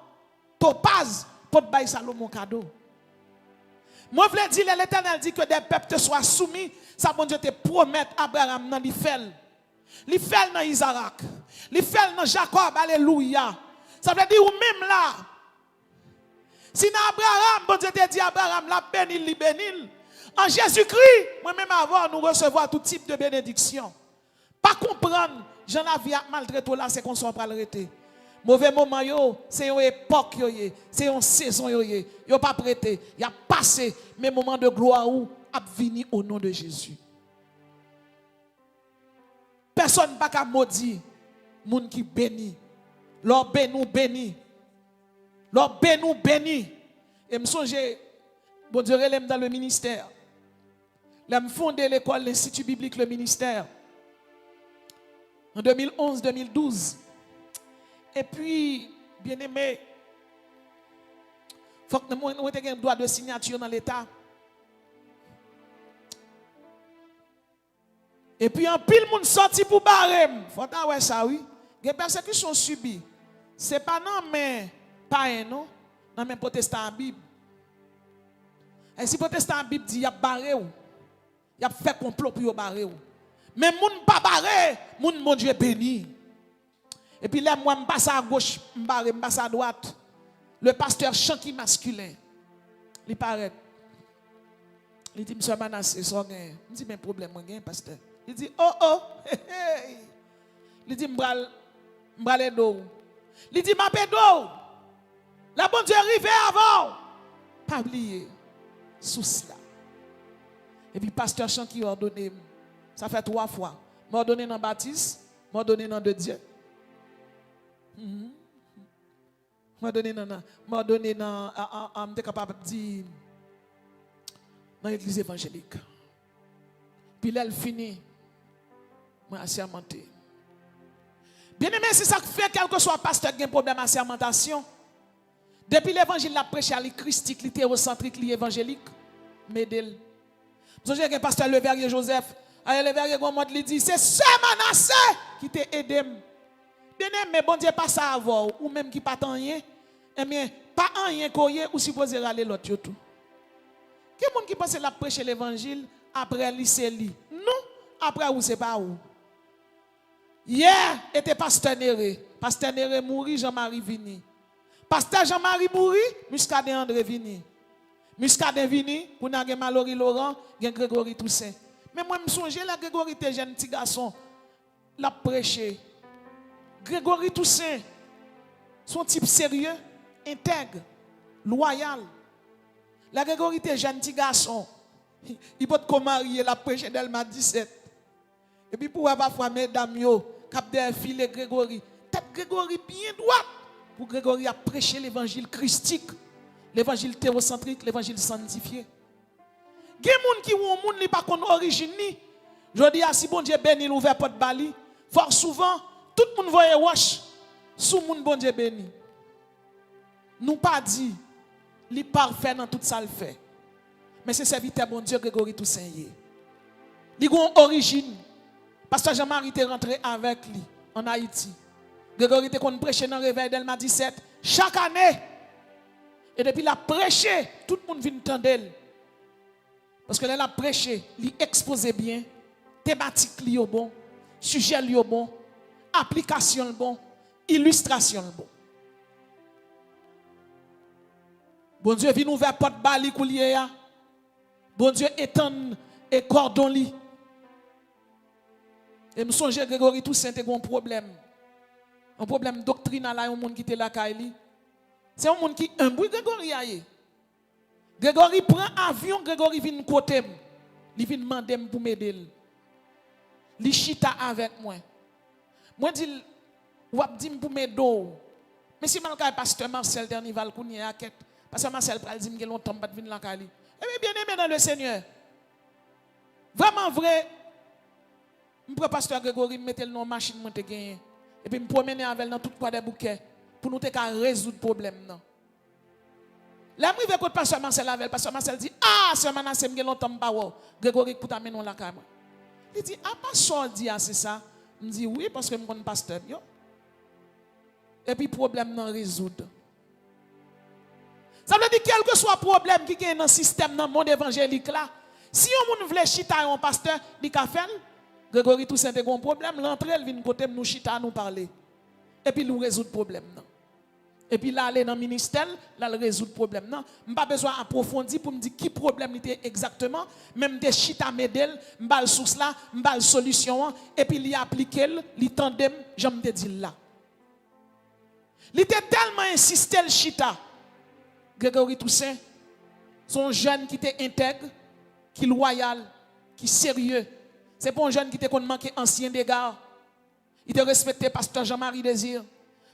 topaz pour bailler Salomon cadeau. Moi je veux dire l'Éternel dit que des peuples te soient soumis, ça bon Dieu te promet Abraham dans l'Ifel. L'Ifel dans Isaac. L'Ifel dans Jacob, alléluia. Ça veut dire ou même là. Si dans Abraham, bon Dieu te dit Abraham, la bénil, li bénil. En Jésus-Christ, moi-même avant, nous recevons tout type de bénédiction. Pas comprendre, j'en avais maltraité là, c'est qu'on soit pas l'arrêter. Mauvais moment, c'est une époque, c'est une saison, yo pas prêté, il a passé, mais moment de gloire où a venu au nom de Jésus. Personne pas qu'à maudire, moun qui bénit. Leur bénou béni. Leur bénou béni. Et me songe, bon Dieu, relève dans le ministère. Là, me fondé l'école, l'Institut biblique, le ministère. En 2011-2012. Et puis, bien aimé, il faut que nous ayons un droit de signature dans l'État. Et puis, en pile, moun sorti pour barrer. Faut que ça, oui. Il y a des persécutions subies. Ce n'est pas non, mais pas un, non? Non, mais protestant en Bible. Et si protestant en Bible dit, il y a barré, il y a fait complot pour barrer. Mais moun pas barré, moun mon Dieu béni. Et puis là, moi, je passe à gauche, je passe à droite. Le pasteur chanti masculin, il paraît. Il dit, monsieur Manassé, ça gagne. Il dit, mais problème, moi, gagne, pasteur. Il dit, oh, hey. Il dit, m'brale d'eau. Il dit, ma pédo. La bonne Dieu arrive avant. Pas oublier. Sous cela. Et puis, pasteur Chan qui a ordonné, ça fait 3 fois. M'a ordonné dans Baptiste, m'a ordonné dans de Dieu. M'a ordonné dans, m'était capable de dire, dans l'église évangélique. Puis là, elle finit, moi, assermenté. Bien aimé, c'est ça qui fait, quel que soit pasteur qui a un problème à sermentation. Depuis l'évangile, la prêche à christique, l'hétérocentrique, l'évangélique, m'aide. Vous savez qu'un pasteur le verrier Joseph, le verrier Gomond lui dit, c'est ce Manassé qui t'a aidé. Bien aimé, bon Dieu, pas ça avant, ou même qui pas tant rien, eh bien, pas rien qu'on ou supposé aller l'autre tout. Quel monde qui pense la prêcher l'évangile après lycée li? Non, après ou c'est pas où. Hier était pasteur Néré. Pasteur Néré mourit, Jean-Marie vini. Pasteur Jean-Marie mourit, Muscadet André vini. Muscadet vini, pour n'a gen Mallory Laurent, gen Grégory Toussaint. Mais moi, je me songe, la Grégory était jeune petit garçon, l'a prêché. Grégory Toussaint, son type sérieux, intègre, loyal. La Grégory était jeune petit garçon. Il peut te marier, la prêché d'Elma 17. Et puis pour parfois, mesdames, cap de filet Grégory. Tête Grégory bien droite. Pour Grégory a prêché l'évangile christique, l'évangile théocentrique, l'évangile sanctifié. Il y a des gens qui ont des gens pas qu'on origine ni. Je dis si bon Dieu béni l'ouvert porte bali, fort souvent tout le monde voye wash sous moun bon Dieu béni. Nous pas dit li parfait dans tout ça le fait. Mais c'est serviteur bon Dieu Grégory Toussaint. Li gon origine. Pasteur Jean-Marie était rentré avec lui en Haïti. Grégory était qu'on prêchait dans le réveil d'Elma 17 chaque année. Et depuis la prêché, tout le monde vient entendre. Parce que là, la prêché, il exposait bien, thématique li yo bon, sujet li yo bon, application bon, illustration bon. Bon Dieu vient ouvrir porte bali koulier. Bon Dieu étend et cordon li. Et me songe Grégory Toussaint a un problème. Un problème doctrinal là, un monde qui était là Kaili. C'est un monde qui un bruit Grégory aille. Grégory prend avion, Grégory vient côté. Il vient demander pour m'aider. Il chita avec moi. Moi dis ou dit pour m'aider. Mais si malgré pasteur Marcel Dernival kouni a quête, pasteur Marcel pral dit me longtemps pas venir là Kaili. Eh bien aimé dans le Seigneur. Vraiment vrai. Je prends pasteur Grégory, je mets le nom machine, je gagné. Et puis je promène avec dans tout quoi des bouquets pour nous résoudre le problème. Là, je vais écouter pasteur Marcel avec. Pasteur Marcel dit, ah, sœur Manassé, je longtemps pas wow. Grégory pour t'amener la caméra. Il dit, ah, pasteur dit, ah, c'est ça. Je dis, oui, parce que je suis pasteur. Et puis, le problème non résoudre. Ça veut dire, quel que soit le problème qui est dans le système, dans le monde évangélique là, si on veut chita un pasteur, il a fait. Grégory Toussaint a un problème, l'entrée, elle vient côté nous chita nous parler. Et puis nous résoudre le problème. Et puis là, aller dans le ministère, là, il résout le problème. Je n'ai pas besoin d'approfondir pour me dire qui problème était exactement. Même des chita médel, je vais source là, je vais solution. Et puis il applique, il tandem, je me dis là. Il était tellement insisté le chita. Grégory Toussaint, son jeune qui était intègre, qui loyal, qui sérieux. C'est pas un jeune qui était manqué ancien dégâts. Il était respecté pasteur Jean-Marie Désir,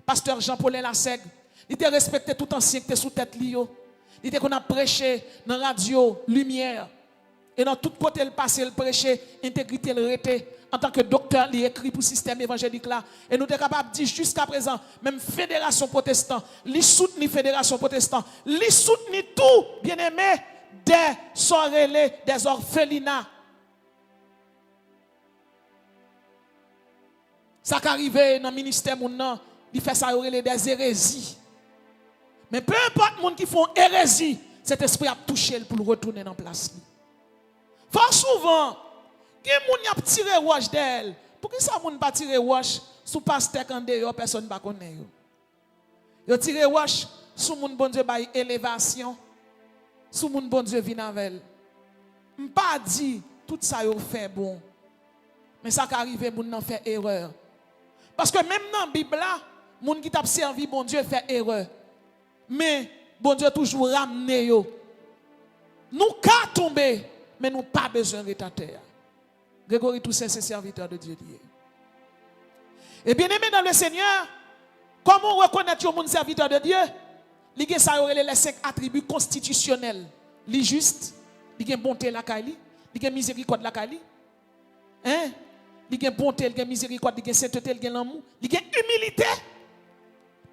pasteur Jean-Paulin Lassègue. Il était respecté tout ancien qui était sous tête li yo. Il était qu'on a prêché dans la radio lumière et dans tout côté le passé le prêché intégrité le rété en tant que docteur il écrit pour le système évangélique là et nous sommes capables de dire jusqu'à présent même fédération protestante, li soutenu fédération protestante, li soutenu tout bien-aimé des sorelés, des orphelinats. Ça qui arrive dans le ministère, il fait ça des hérésies. Mais peu importe les gens qui font hérésie, cet esprit a touché pour le retourner dans la place. Fort souvent, il y a des gens qui tiré roche d'elle. Pourquoi ça ne pas tirer roche sous pasteur quand personne ne connaît? Ils tiré roche sous mon bon Dieu par élévation, sous mon bon Dieu vient avec elle. Je ne pas dit tout ça yo fait bon. Mais ça qui arrive, moun nan fait erreur. Parce que même dans la Bible là, moun qui t'a servi bon Dieu fait erreur. Mais bon Dieu toujours ramené yo. Nous ka tomber, mais nous pas besoin de terre. Grégory Toussaint c'est serviteur de Dieu. Et bien aimé dans le Seigneur, comment reconnaître un serviteur de Dieu? Il y a les 5 attributs constitutionnels. Il est juste, il y a bonté la caille, il y a miséricorde la caille. Hein? Il y a bonté, il y a miséricorde, il y a sainteté, il y a l'amour, il y a humilité.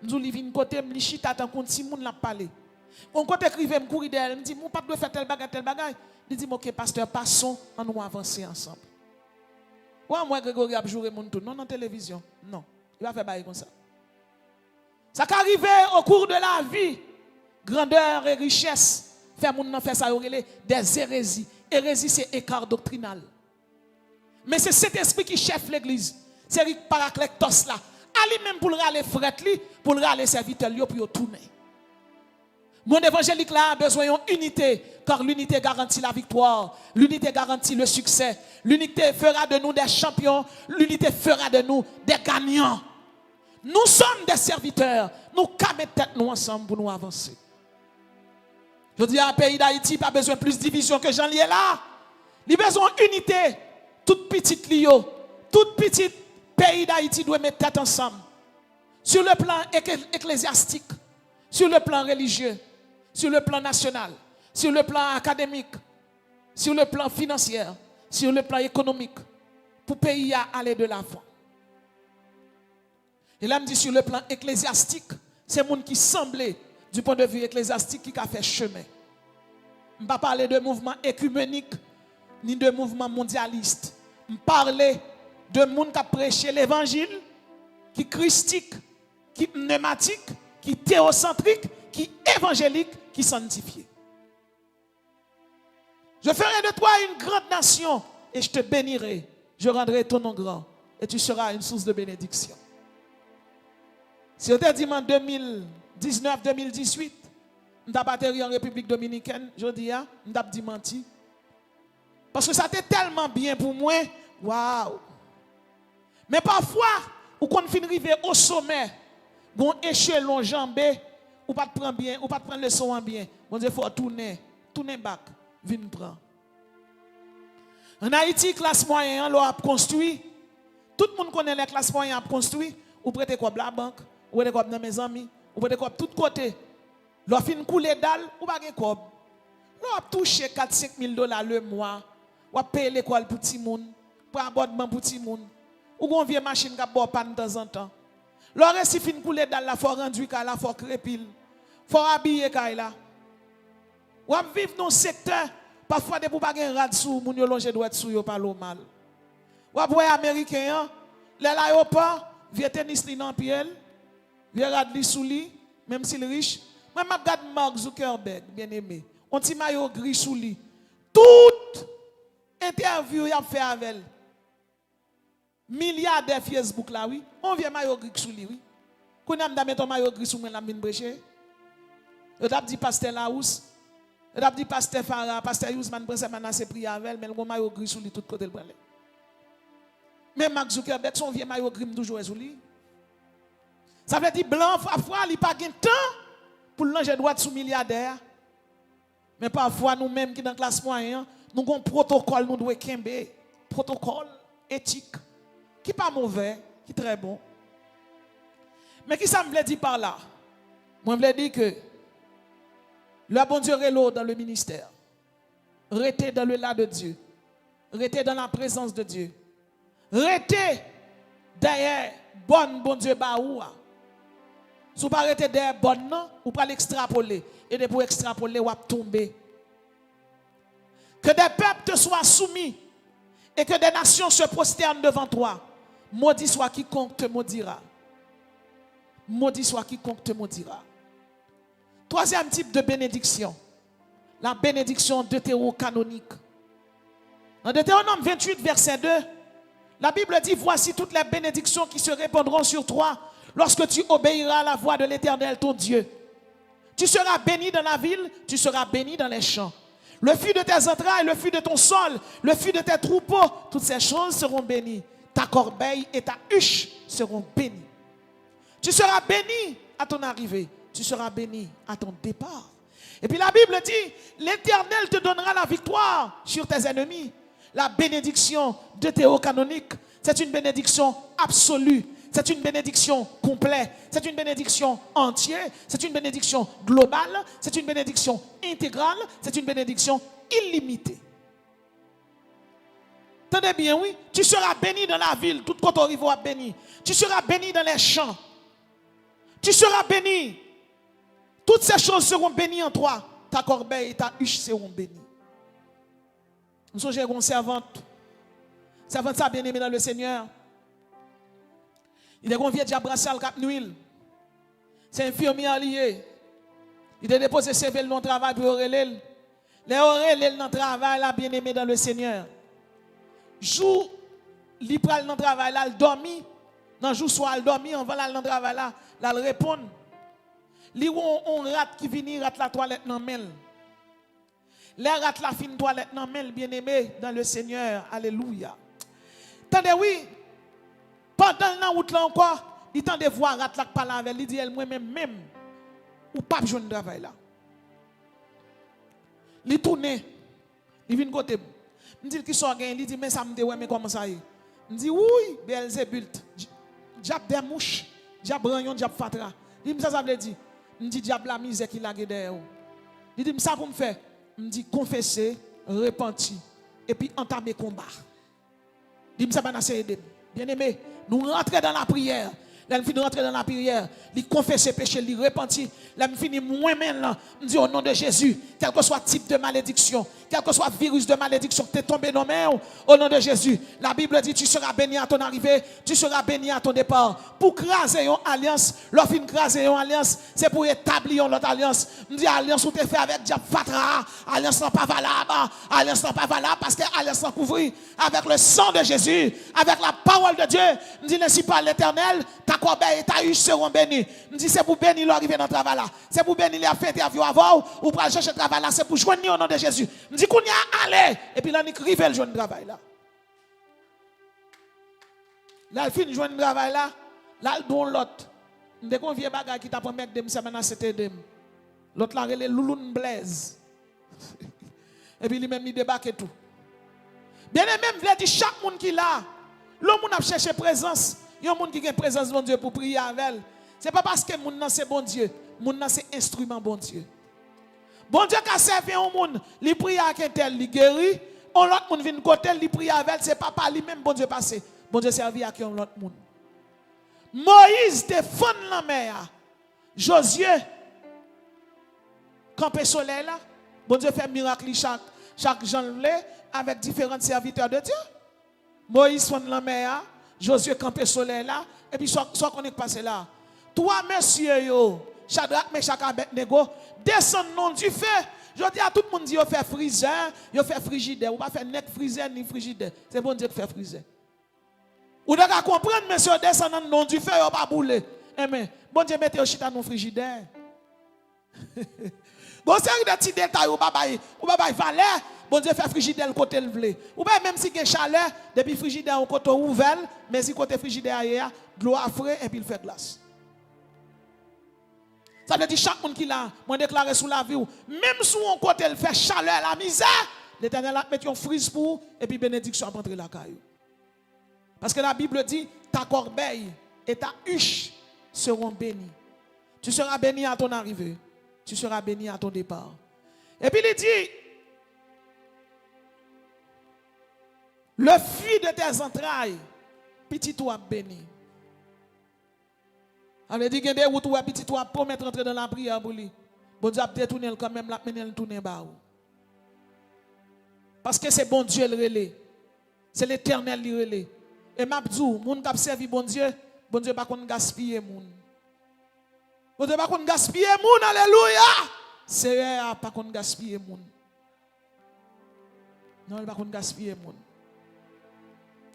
Nous vivons côté, nous chita tant qu'on si moun l'a parlé. On côté écrivait, me courir derrière, me dit mon pas doit faire tel bagage. Il dit OK pasteur, passons, on nous avancer ensemble. Ouais, moi Grégory a joué mon tour, non dans télévision. Non, il va faire bail comme ça. Ça qui arrive au cours de la vie, grandeur et richesse, faire moun nan faire ça des hérésies. Hérésie c'est écart doctrinal. Mais c'est cet esprit qui chef l'église. C'est le paraclectos là. Ali même pour le râler frère li, pour le râler serviteur li pour tourner. Mon évangélique là a besoin d'une unité, car l'unité garantit la victoire, l'unité garantit le succès, l'unité fera de nous des champions, l'unité fera de nous des gagnants. Nous sommes des serviteurs, nous camons tête nous ensemble pour nous avancer. Je dis à un pays d'Haïti, pas besoin de plus de division que Jean Lié là. Il a besoin d'unité, toute petite lio, toute petite pays d'Haïti doit mettre tête ensemble. Sur le plan ecclésiastique, sur le plan religieux, sur le plan national, sur le plan académique, sur le plan financier, sur le plan économique, pour le pays à aller de l'avant. Et là, me dit sur le plan ecclésiastique, c'est le monde qui semblait, du point de vue ecclésiastique, qui a fait chemin. Je ne vais pas parler de mouvement écuménique, ni de mouvement mondialiste. Je parle de monde qui a prêché l'évangile, qui est christique, qui est pneumatique, qui est théocentrique, qui est évangélique, qui est sanctifié. Je ferai de toi une grande nation et je te bénirai. Je rendrai ton nom grand et tu seras une source de bénédiction. Si on te dit en 2019-2018, on t'a battu en République Dominicaine, je dis, on t'a dit menti. Parce que ça était tellement bien pour moi, waouh! Mais parfois, ou qu'on finit arriver au sommet, on échelon jambé, ou pas te prendre bien, ou pas te prendre le son en bien. Bon Dieu, il faut tourner back, viens prendre. En Haïti, classe moyenne, on a construit. Tout le monde connaît les classes moyennes construit. Ou prêtez quoi la banque, ou prêtez quoi dans mes amis, ou prêtez quoi de tous côtés. L'on fin couler dalle, ou pas de quoi. L'on a touché 4-5 000 $ le mois. Ou a payé l'école pour petit monde, pour abonnement pour petit monde. Ou on vient machine qui a bon panne de temps en temps. L'on reste fin couler dalle, la faut rendu là, faut crépil. Faut habiller là. Ou a vivre dans un secteur parfois des pour pas gen rad sou moun yo longe doit sou yo pas mal. Ou a voyer américain, l'aéroport, vieux tennis li nan pied, vieux rad li sou li, même s'il riche. Moi m'a regarde Mark Zuckerberg, bien aimé. On ti maillot gris sou li. Toute interview y a fait avec elle. Milliardaire Facebook là oui, on vient maillot gris sou li oui. Qu'on a mettre maillot gris sou moi la mine brecher. Je t'a dit pasteur Laous, je t'a dit pasteur Farah, pasteur Yousman prince menace prier avec elle, mais le maillot gris sou li tout côté le prend. Mais Mark Zuckerberg son vieux maillot gris toujours sou li. Ça veut dire blanc parfois il pas gain temps pour l'ange droit sous milliardaire. Mais parfois nous-mêmes qui dans classe moyenne, nous avons un protocole nous devons kembe, protocole éthique qui pas mauvais, qui très bon. Mais qui ça me veut dire par là? Moi je veux dire que le bon Dieu est là dans le ministère. Restez dans le là de Dieu. Restez dans la présence de Dieu. Restez derrière bon Dieu baoua. Si vous ne arrêtez derrière bonne non, vous pas l'extrapoler et de pour extrapoler vous tomber. Que des peuples te soient soumis et que des nations se prosternent devant toi. Maudit soit quiconque te maudira. Maudit soit quiconque te maudira. Troisième type de bénédiction, la bénédiction deutérocanonique. Dans Deutéronome 28, verset 2, la Bible dit, voici toutes les bénédictions qui se répandront sur toi lorsque tu obéiras à la voix de l'Éternel, ton Dieu. Tu seras béni dans la ville, tu seras béni dans les champs. Le fruit de tes entrailles, le fruit de ton sol, le fruit de tes troupeaux, toutes ces choses seront bénies. Ta corbeille et ta huche seront bénies. Tu seras béni à ton arrivée. Tu seras béni à ton départ. Et puis la Bible dit, l'Éternel te donnera la victoire sur tes ennemis. La bénédiction deutérocanonique, c'est une bénédiction absolue. C'est une bénédiction complète. C'est une bénédiction entière. C'est une bénédiction globale. C'est une bénédiction intégrale. C'est une bénédiction illimitée. Tenez bien, oui. Tu seras béni dans la ville. Tout côté rive béni. Tu seras béni dans les champs. Tu seras béni. Toutes ces choses seront bénies en toi. Ta corbeille et ta huche seront bénies. Nous sommes une servante. Servante ça bien aimée dans le Seigneur. Il est un vieux diabrassal al cap nuil. C'est infirmier lié. Il a déposé CV dans le travail pour Aurélien. Les Aurélien dans le travail, la bien aimé dans le Seigneur. Jour li pral dans travail là, il dormi, dans jour soir il dormi, avant là dans travail là, là il répond. Li on rat qui vini rat la toilette dans mel. Les rat la fin toilette dans mel bien-aimé dans le Seigneur. Alléluia. Tendez oui. Pendant la route là encore, il tend de voir rat la parler avec, il dit elle moi même ou pas besoin de travail là. Il tourne, il vient côté. Il dit qui sort gain, il dit mais ça me dit ouais mais comment ça y? Il dit oui, Belzébult. Diable des mouches, diable rayon, diable fatra. Il dit ça veut dire. Il dit diable la misère qui l'a derrière. Il dit ça pour me faire. Il dit confesser, repentir et puis entamer combat. Il dit ça va nous aider. Bien-aimé, nous rentrons dans la prière. Là, nous finissons rentrer dans la prière, il confesse ses péchés, il repentit. Là, nous finissons moins maintenant. Nous disons au nom de Jésus, quel que soit type de malédiction, quel que soit virus de malédiction qui t'est tombé dans main, au nom de Jésus. La Bible dit, tu seras béni à ton arrivée, tu seras béni à ton départ. Pour craser une alliance, l'offre de craser une alliance, c'est pour établir une autre alliance. Nous disons, alliance où tu fait avec Diable Fatra, alliance n'est pas valable, alliance n'est pas valable parce que alliance n'est couverte avec le sang de Jésus, avec la parole de Dieu. Nous disons, ainsi par l'Éternel, ta corbeille et ta huche seront bénis. Nous disons, c'est pour bénir l'arrivée dans le travail là. C'est pour bénir les fait interview avant ou pour aller chercher le travail là. C'est pour joindre au nom de Jésus. Nous disons qu'on y a allé. Et puis là, nous écrivons le joint de travail là. Là, il finit le joint de travail là. Là, il donne l'autre. Nous avons un vieux bagage qui t'a promis de me faire maintenant, c'était de l'autre là, il est Louloun Blaise. Et puis, lui-même, il débarque et tout. Bien aimé, je veux dire, chaque monde qui est là, l'homme a cherché présence. Il y a un monde qui a présence de Dieu pour prier avec elle. Ce n'est pas parce que le monde c'est bon Dieu. Le monde c'est instrument bon Dieu. Bon Dieu qui a servi un monde, il prie avec un tel, il guérit. On l'autre monde vient côté, il prie avec elle. Ce n'est pas par lui-même bon Dieu passé. Bon Dieu servi avec un autre monde. Moïse défend la mer. Josué, campé soleil là. Bon Dieu fait miracle chaque journée avec différents serviteurs de Dieu. Moïse fond la mer. Josué campé soleil là, et puis soit qu'on est passé là. Toi, monsieur, yo, Shadrach, Meshach, Abednego, descend nom du feu. Je dis à tout le monde, dit, yo fait frigidaire, yo fait frigidaire. Ou pas faire net frigidaire ni frigidaire. C'est bon Dieu qui fait frigidaire. Ou d'accord comprendre, monsieur, descend nom du feu, yo pas bouler. Amen. Bon Dieu mettez au chita non frigidaire. Bon, c'est un petit détail, ou pas valeur. Bon Dieu fait frigidaire le côté le vle. Ou bien même si il y a chaleur, depuis frigidaire au côté ouvert, mais si côté frigidaire ailleurs, de l'eau à frais et puis il fait glace. Ça veut dire chaque monde qui l'a, moi déclaré sous la vie, même si on côté il fait chaleur, la misère, l'Éternel a mis une frise pour et puis bénédiction à entrer la caillou. Parce que la Bible dit, ta corbeille et ta huche seront bénies. Tu seras béni à ton arrivée, tu seras béni à ton départ. Et puis il dit, le fruit de tes entrailles, petit toi béni. On veut dire qu'il y a des routes où petit toi pour mettre entrer dans la prière pour lui. Bon Dieu a détourné quand même, la mener le tourner bas. Parce que c'est bon Dieu le relais. C'est l'Éternel le relais. Et m'a dit, moun qui a servi bon Dieu pas qu'on gaspiller moun. Bon Dieu pas qu'on gaspiller moun, alléluia. C'est pas qu'on gaspiller moun. Non, il pas qu'on gaspiller moun.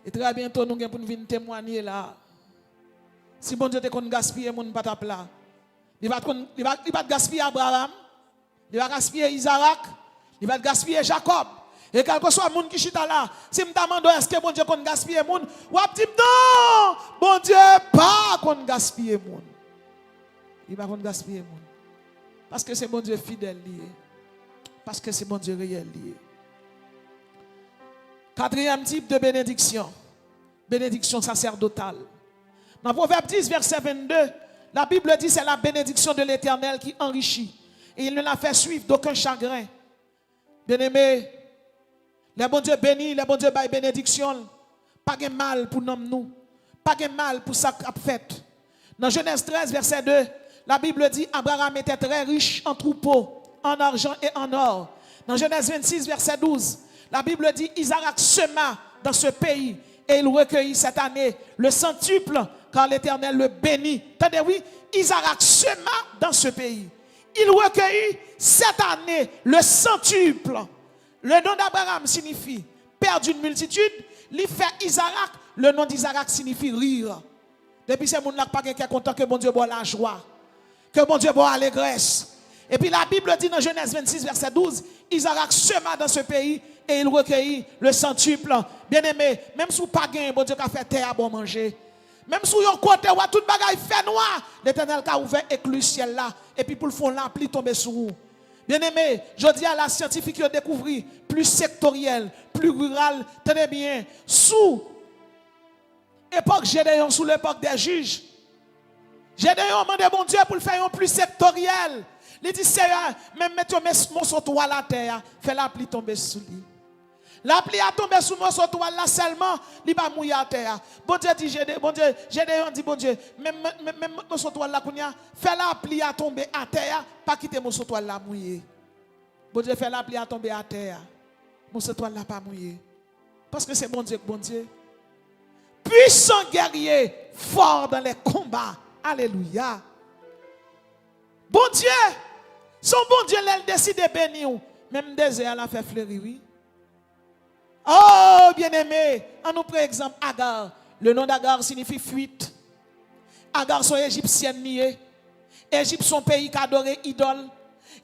Et très bientôt, nous allons venir témoigner là. Si bon Dieu te kon gaspiller mon patap là, il va gaspiller Abraham, il va gaspiller Isaac, il va gaspiller Jacob. Et quel que soit le monde qui chita là, si je me demande est-ce que bon Dieu kon gaspiller moun, ou ap dit non, bon Dieu pas kon gaspiller moun. Il va kon gaspiller moun. Parce que c'est bon Dieu fidèle lié. Parce que c'est bon Dieu réel lié. Quatrième type de bénédiction. Bénédiction sacerdotale. Dans Proverbe 10, verset 22, la Bible dit c'est la bénédiction de l'Éternel qui enrichit. Et il ne la fait suivre d'aucun chagrin. Bien-aimé, les bon Dieu béni, les bon Dieu baille bénédiction. Pas de mal pour nous. Pas de mal pour ça qu'a fait. Dans Genèse 13, verset 2, la Bible dit Abraham était très riche en troupeaux, en argent et en or. Dans Genèse 26, verset 12, la Bible dit Isaac sema dans ce pays et il recueillit cette année le centuple car l'Éternel le bénit. Attendez, oui, Isaac sema dans ce pays. Il recueillit cette année le centuple. Le nom d'Abraham signifie père d'une multitude, il fait Isaac. Le nom d'Isaac signifie rire. Depuis ce monde-là, pas quelqu'un content que bon Dieu boit la joie, que bon Dieu boit l'allégresse. Et puis la Bible dit dans Genèse 26, verset 12, Isaac sema dans ce pays et il recueillit le centuple. Bien aimé, même si vous pas gagné, bon Dieu a fait terre à bon manger. Même si vous côté ou tout bagaille fait noir, l'Éternel a ouvert le ciel là et puis pour le fond la pluie tomber sur vous. Bien aimé, je dis à la scientifique qui a découvert plus sectoriel, plus rural, tenez bien, sous époque Gédéon, sous l'époque des juges. Gédéon demandé bon Dieu pour le faire plus sectoriel. Il dit Seigneur, même mettre mon sautoir à la terre, fait la pluie tomber sur lui. La pluie a tombé sur mon sautoir là seulement, il va mouiller à terre. Bon Dieu dit Gédéon, dit bon Dieu, même mon sautoir là fait la pluie à tomber à terre, pas quitter mon sautoir là mouillé. Bon Dieu fait la pluie à tomber à terre. Mon sautoir là pas mouillé. Parce que c'est bon Dieu, bon Dieu. Puissant guerrier, fort dans les combats. Alléluia. Bon Dieu, son bon Dieu, elle décide de bénir. Même désert, elle a fait fleurir, oui. Oh, bien-aimé, on nous prend exemple Agar. Le nom d'Agar signifie fuite. Agar, son égyptienne niée. Égypte, son pays qui adorait idole.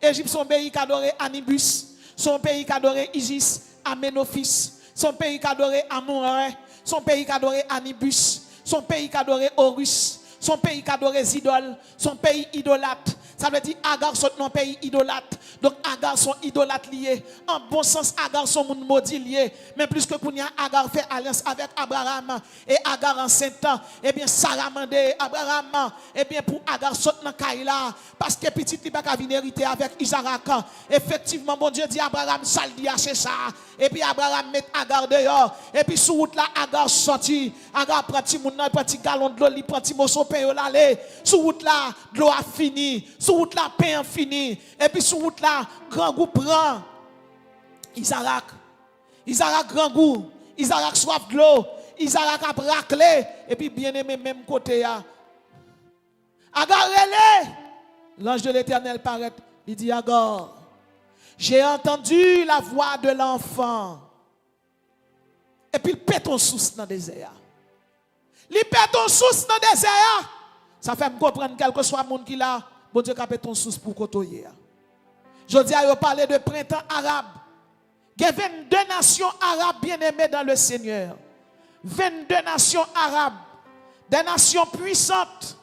Égypte, son pays qui adorait Anubis. Son pays qui adorait Isis, Amenophis. Son pays qui adorait Amon-Ré. Son pays qui adorait Anubis. Son pays qui adorait Horus. Son pays qui adorait Zidol. Son pays idolâtre. Ça veut dire Agar sont dans pays idolâtre. Donc Agar sont idolâtres liés. En bon sens, Agar sont moun maudit liés. Mais plus que Kounia, Agar fait alliance avec Abraham. Et Agar en 5 ans. Eh bien, Sarah mandé Abraham. Eh bien, pour Agar saute dans Kaila. Parce que petit il va venir hériter avec Isaac. Effectivement, bon Dieu dit Abraham, ça le dit, c'est ça. Et puis Abraham met Agar dehors. Et puis sous route là, Agar sorti. Agar prend petit moun, prend petit galon de l'eau, il prend petit morceau de pain, l'aller. Sous route là, de l'eau a fini. Sous route là, pain fini. Et puis sous route là, grand goût prend. Isaac grand goût. Isaac soif de l'eau. Isaac a raclé. Et puis bien aimé même côté. Agar relé. L'ange de l'Éternel paraît. Il dit Agar, j'ai entendu la voix de l'enfant. Et puis il pète ton sous dans le désert. Il pète ton sous dans le désert. Ça fait me comprendre quel que soit le monde qui l'a. Bon Dieu, capé ton sous pour côtoyer. Je dis à vous parler de printemps arabe. Il y a 22 nations arabes bien-aimées dans le Seigneur. 22 nations arabes. Des nations puissantes.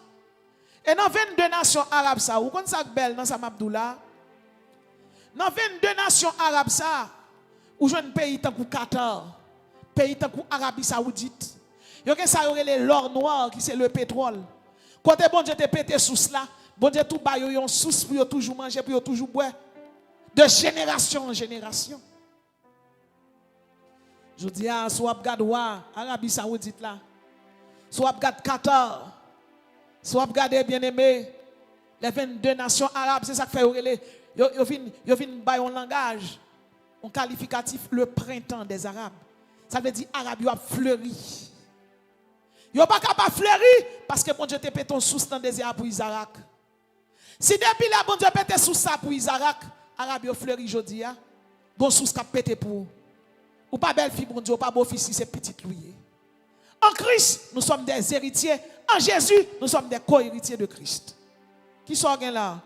Et dans 22 nations arabes, ça, vous connaissez ça belle dans sa Mabdoula? Dans 22 nations arabes, ça, où j'ai un pays tant que Qatar, pays tant que Arabie Saoudite. Il y a l'or noir qui c'est le pétrole. Quand bon Dieu te pété sous cela, bon Dieu tout bas yon sous pour toujours manger, pour toujours boire. De génération en génération. Je dis à soit regarde Arabie Saoudite là. Soit regarde Qatar. Soit regarde bien aimé les 22 nations arabes, c'est ça qui fait yo vinn bay un langage, un qualificatif le printemps des arabes. Ça veut dire arabe yo a fleuri. Yo pas capable fleurir parce que bon Dieu te pète ton sous dans désert pour Isaac. Si depuis là bon Dieu pète sous ça pour Isaac, arabe yo fleuri jodi a. Bon sous cap pété pour. Ou pas belle fille bon Dieu, pas beau fils, c'est petite louis. En Christ, nous sommes des héritiers. En Jésus, nous sommes des co-héritiers de Christ. Qui sont là?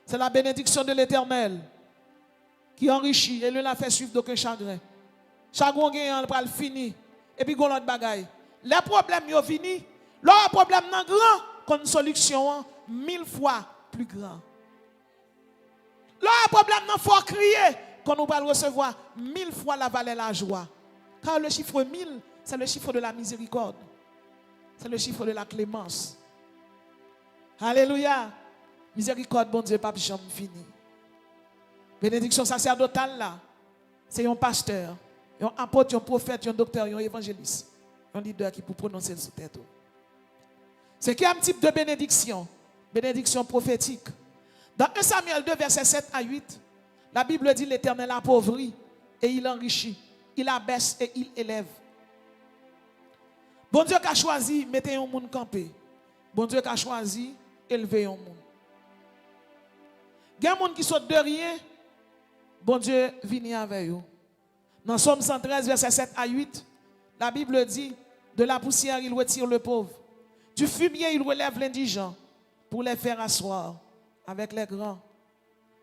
C'est la bénédiction de l'Éternel qui enrichit et lui l'a fait suivre d'aucun chagrin. Chagrin gagnant pour le fini et puis l'autre bagaille. Les problèmes sont finis. Leur problème est grand comme une solution 1000 fois plus grand. Leur problème est fort crier qu'on nous va recevoir 1000 fois la valeur la joie. Car le chiffre 1000, c'est le chiffre de la miséricorde. C'est le chiffre de la clémence. Alléluia. Miséricorde, bon Dieu, pas jamais fini. Bénédiction sacerdotale là, c'est un pasteur, un apôtre, un prophète, un docteur, un évangéliste, un leader qui peut prononcer le sous-tête. C'est qu'il y a un type de bénédiction, bénédiction prophétique. Dans 1 Samuel 2, verset 7 à 8, la Bible dit l'Éternel appauvrit et il enrichit, il abaisse et il élève. Bon Dieu qui a choisi, mettez un monde campé. Bon Dieu qui a choisi, élever un monde. Il y a un monde qui saute de rien, bon Dieu vient avec vous. Dans Somme 113, verset 7 à 8, la Bible dit, de la poussière, il retire le pauvre. Du fumier, il relève l'indigent pour les faire asseoir avec les grands.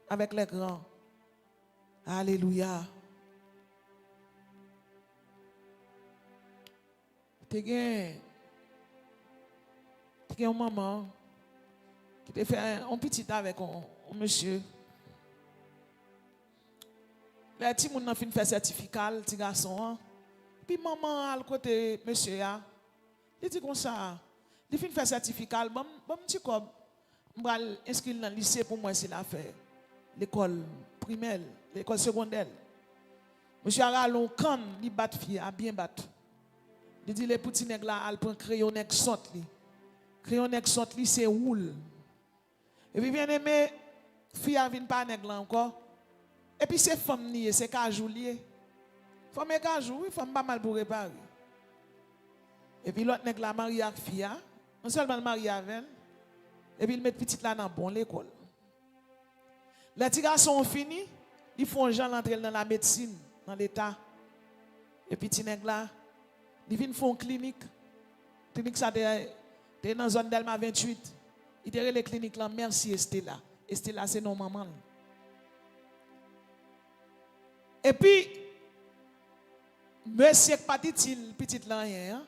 Avec les grands. Alléluia. Tu as une maman qui t'a fait un petit avec un monsieur. Les petits gens ont fait certificat, les petits garçons. Puis maman, à côté monsieur, il dit comme ça. Il fait certificat, bon petit comme, je vais inscrire dans le lycée pour moi, c'est l'affaire. L'école primaire, l'école secondaire. Monsieur a ralon can, il bat fille, a bien battu. Il dit les petits nègres là, ils prennent crayon nègre saute li. Crayon nègre saute li, c'est roule. Et puis bien aimé, fille a vient pas nègre là encore. Et puis c'est femme nié, c'est cajou lié. Femme est cajou, femme pas mal pour réparer. Et puis l'autre nègre là marié avec fille, non seulement marié avec elle, et puis il met petite là dans bon l'école. Les petits garçons ont fini, ils font gens l'entrer dans la médecine, dans l'état. Et puis petit nègre là, ils viennent faire une clinique. Clinique ça est dans la zone d'Elma 28. Ils étaient les cliniques là, merci Estella. Estella c'est nos mamans. Et puis monsieur petit là rien.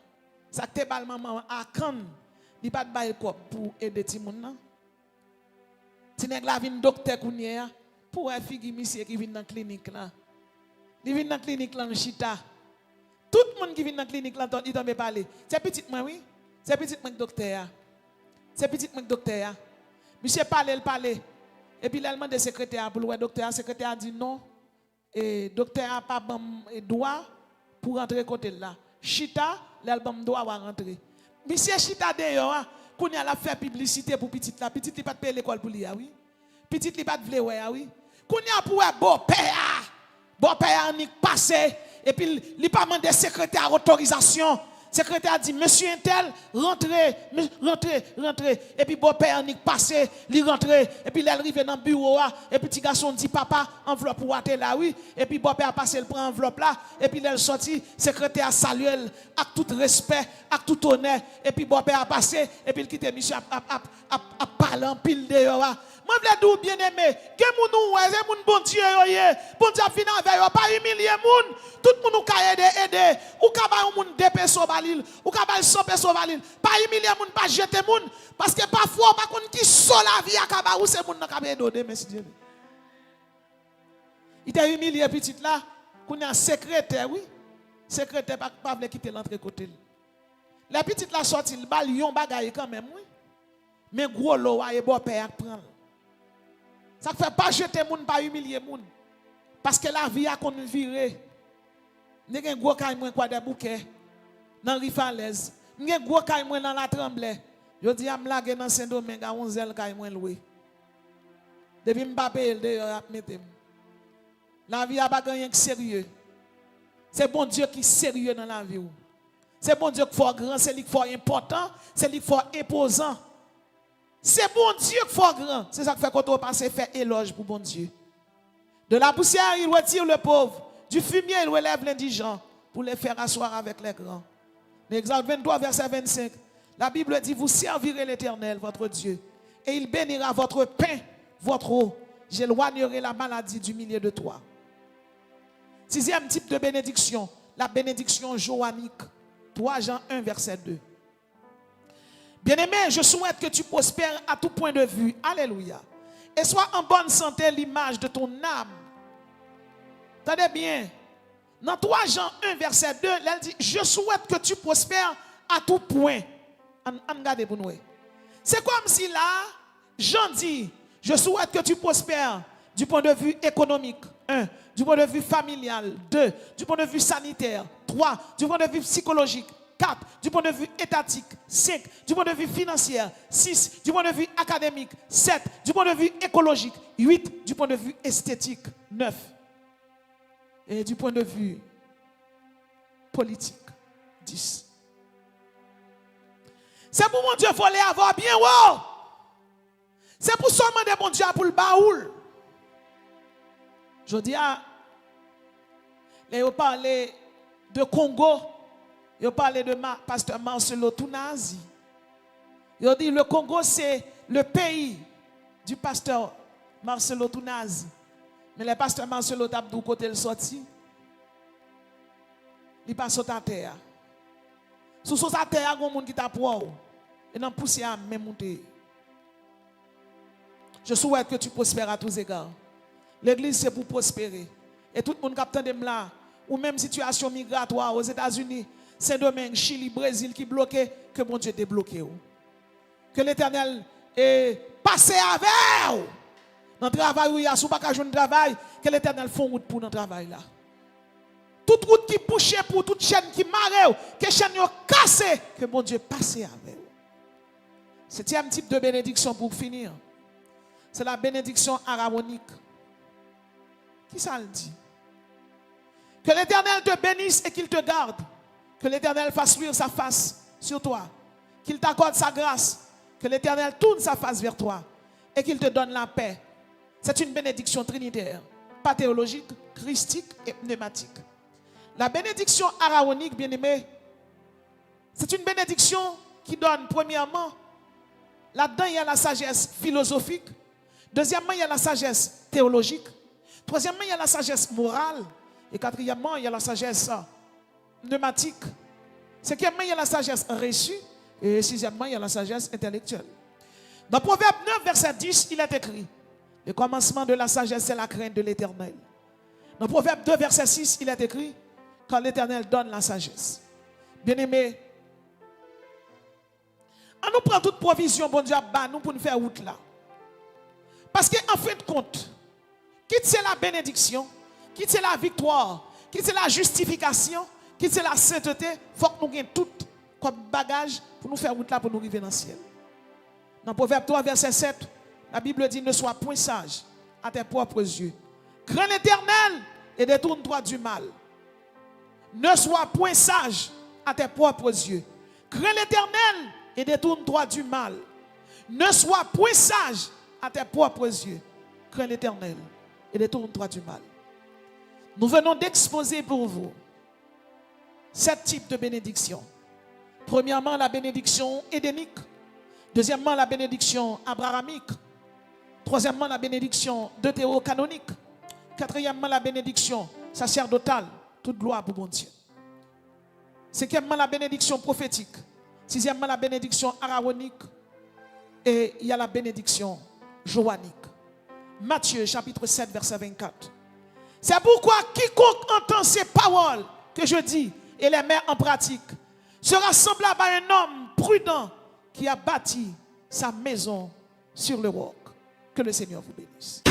Ça te bal maman à quand il pas de bail pour aider ti moun nan. Ti nèg la vinn docteur kounye pour un figi monsieur qui vient dans clinique là. Il vient dans clinique là en chita. Tout le monde qui vient dans clinique là il tombe parler. C'est petit moi oui. C'est petit moi docteur. C'est petit moi docteur. Monsieur parler. Et puis il demande au secrétaire pour le docteur, secrétaire dit non. Et docteur a pas bon droit pour rentrer côté là. Chita, l'album doit rentrer. Monsieur Chita d'ailleurs, qu'on a la fait publicité pour petite là, petite li pas payer l'école pour lui oui. Petite li pas vle ouais oui. Qu'on a pour bon père ni passé et puis il pas demandé secrétaire autorisation. Secrétaire dit monsieur Intel rentrez et puis bon père ni passé, il rentré et puis il arrive dans le bureau et puis petit garçon dit papa enveloppe pour atte là oui et puis bon père passé le prend enveloppe là et puis il sorti secrétaire salue avec tout respect avec tout honneur et puis bon père a passé et puis il quitte monsieur à parler en pile dehors. Moi je veux bien aimé que moun ouais c'est moun bon Dieu bon Dieu vient avec pas humilier moun tout moun ka aider ou ka ba moun 2 pesos balil ou ka ba 100 pesos balil pas humilier moun pas jeter moun parce que parfois pas kon qui so la vie ka ba ou c'est moun ka ba aider merci Dieu. Il t'a humilié petite là qu'on a secrétaire oui secrétaire pas veut quitter l'entrée côté. La petite là sorti le bal yon bagaille quand même oui mais gros lo et bon père prend. Ça ne fait pas jeter moun, pas humilier moun. Parce que la vie a qu'on viré. N'y a gros kay moins quoi des bouquets dans Rifalaise. N'y a gros kay moins dans la Tremblay. Je dis am laguer dans Saint-Domingue à 11 kay moins loué. Depuis m'pa payer de mettre. La vie a pas rien que sérieux. C'est bon Dieu qui est sérieux dans la vie. C'est bon Dieu qui est grand, c'est lui qui est important, c'est lui qui est imposant. C'est bon Dieu qui est grand. C'est ça qui fait quand on passe faire éloge pour bon Dieu. De la poussière, il retire le pauvre. Du fumier, il relève l'indigent pour les faire asseoir avec les grands. L'exemple 23, verset 25. La Bible dit, vous servirez l'Éternel, votre Dieu, et il bénira votre pain, votre eau. J'éloignerai la maladie du milieu de toi. 6e type de bénédiction, la bénédiction joannique. 3 Jean 1, verset 2. Bien-aimé, je souhaite que tu prospères à tout point de vue. Alléluia. Et sois en bonne santé l'image de ton âme. Tenez bien. Dans 3 Jean 1, verset 2, elle dit, je souhaite que tu prospères à tout point. Regardez pour nous. C'est comme si là, Jean dit, je souhaite que tu prospères du point de vue économique. 1. Du point de vue familial. 2. Du point de vue sanitaire. 3. Du point de vue psychologique. 4, du point de vue étatique. 5, du point de vue financier. 6, du point de vue académique. 7, du point de vue écologique. 8, du point de vue esthétique. 9, et du point de vue politique. 10. C'est pour mon Dieu, il faut les avoir bien haut. C'est pour seulement de mon Dieu pour le baoul. Je dis à Là, ils parlé de Congo. Ils parlé de pasteur Marcelo Tounazi. Ils dit le Congo, c'est le pays du pasteur Marcelo Tounazi. Mais le pasteur Marcelo Tabdou, côté le sorti, il passe sur ta terre. Sous sa terre, il y a un monde qui t'a pour. Et dans pousser à même monter. Je souhaite que tu prospères à tous égards. L'église, c'est pour prospérer. Et tout le monde qui attend de là, ou même situation migratoire aux États-Unis, Saint-Domingue, Chili, Brésil qui bloqué, que mon Dieu débloqué. Que l'Éternel est passé avec. Dans le travail où il y a, sous pas de travail, que l'Éternel fait route pour notre travail là. Toute route qui pousse pour toute chaîne qui marre, que chaîne yo cassé, que mon Dieu passe avec. Septième type de bénédiction pour finir. C'est la bénédiction aramonique. Qui ça le dit? Que l'Éternel te bénisse et qu'il te garde. Que l'Éternel fasse luire sa face sur toi. Qu'il t'accorde sa grâce. Que l'Éternel tourne sa face vers toi. Et qu'il te donne la paix. C'est une bénédiction trinitaire. Pas théologique, christique et pneumatique. La bénédiction aramonique, bien aimé, c'est une bénédiction qui donne, premièrement, là-dedans, il y a la sagesse philosophique. Deuxièmement, il y a la sagesse théologique. Troisièmement, il y a la sagesse morale. Et quatrièmement, il y a la sagesse pneumatique. Cinquièmement, il y a la sagesse reçue. Et sixièmement, il y a la sagesse intellectuelle. Dans Proverbe 9, verset 10, il est écrit: le commencement de la sagesse, c'est la crainte de l'Éternel. Dans Proverbe 2, verset 6, il est écrit: quand l'Éternel donne la sagesse. Bien-aimé, on nous prend toute provision, bon Dieu, nous pour nous faire route là. Parce qu'en fin de compte, quitte c'est la bénédiction, quitte c'est la victoire, quitte c'est la justification, quitte c'est la sainteté, il faut que nous ayons tout comme bagage pour nous faire route là pour nous arriver dans le ciel. Dans Proverbe 3, verset 7, la Bible dit: ne sois point sage à tes propres yeux. Crains l'Éternel et détourne-toi du mal. Ne sois point sage à tes propres yeux. Crains l'Éternel et détourne-toi du mal. Ne sois point sage à tes propres yeux. Crains l'Éternel et détourne-toi du mal. Nous venons d'exposer pour vous 7 types de bénédictions. Premièrement, la bénédiction édénique. Deuxièmement, la bénédiction abrahamique. Troisièmement, la bénédiction deutérocanonique. Quatrièmement, la bénédiction sacerdotale. Toute gloire pour mon Dieu. Cinquièmement, la bénédiction prophétique. Sixièmement, la bénédiction aaronique. Et il y a la bénédiction joannique. Matthieu chapitre 7, verset 24. C'est pourquoi quiconque entend ces paroles que je dis et les met en pratique sera semblable à un homme prudent qui a bâti sa maison sur le roc. Que le Seigneur vous bénisse.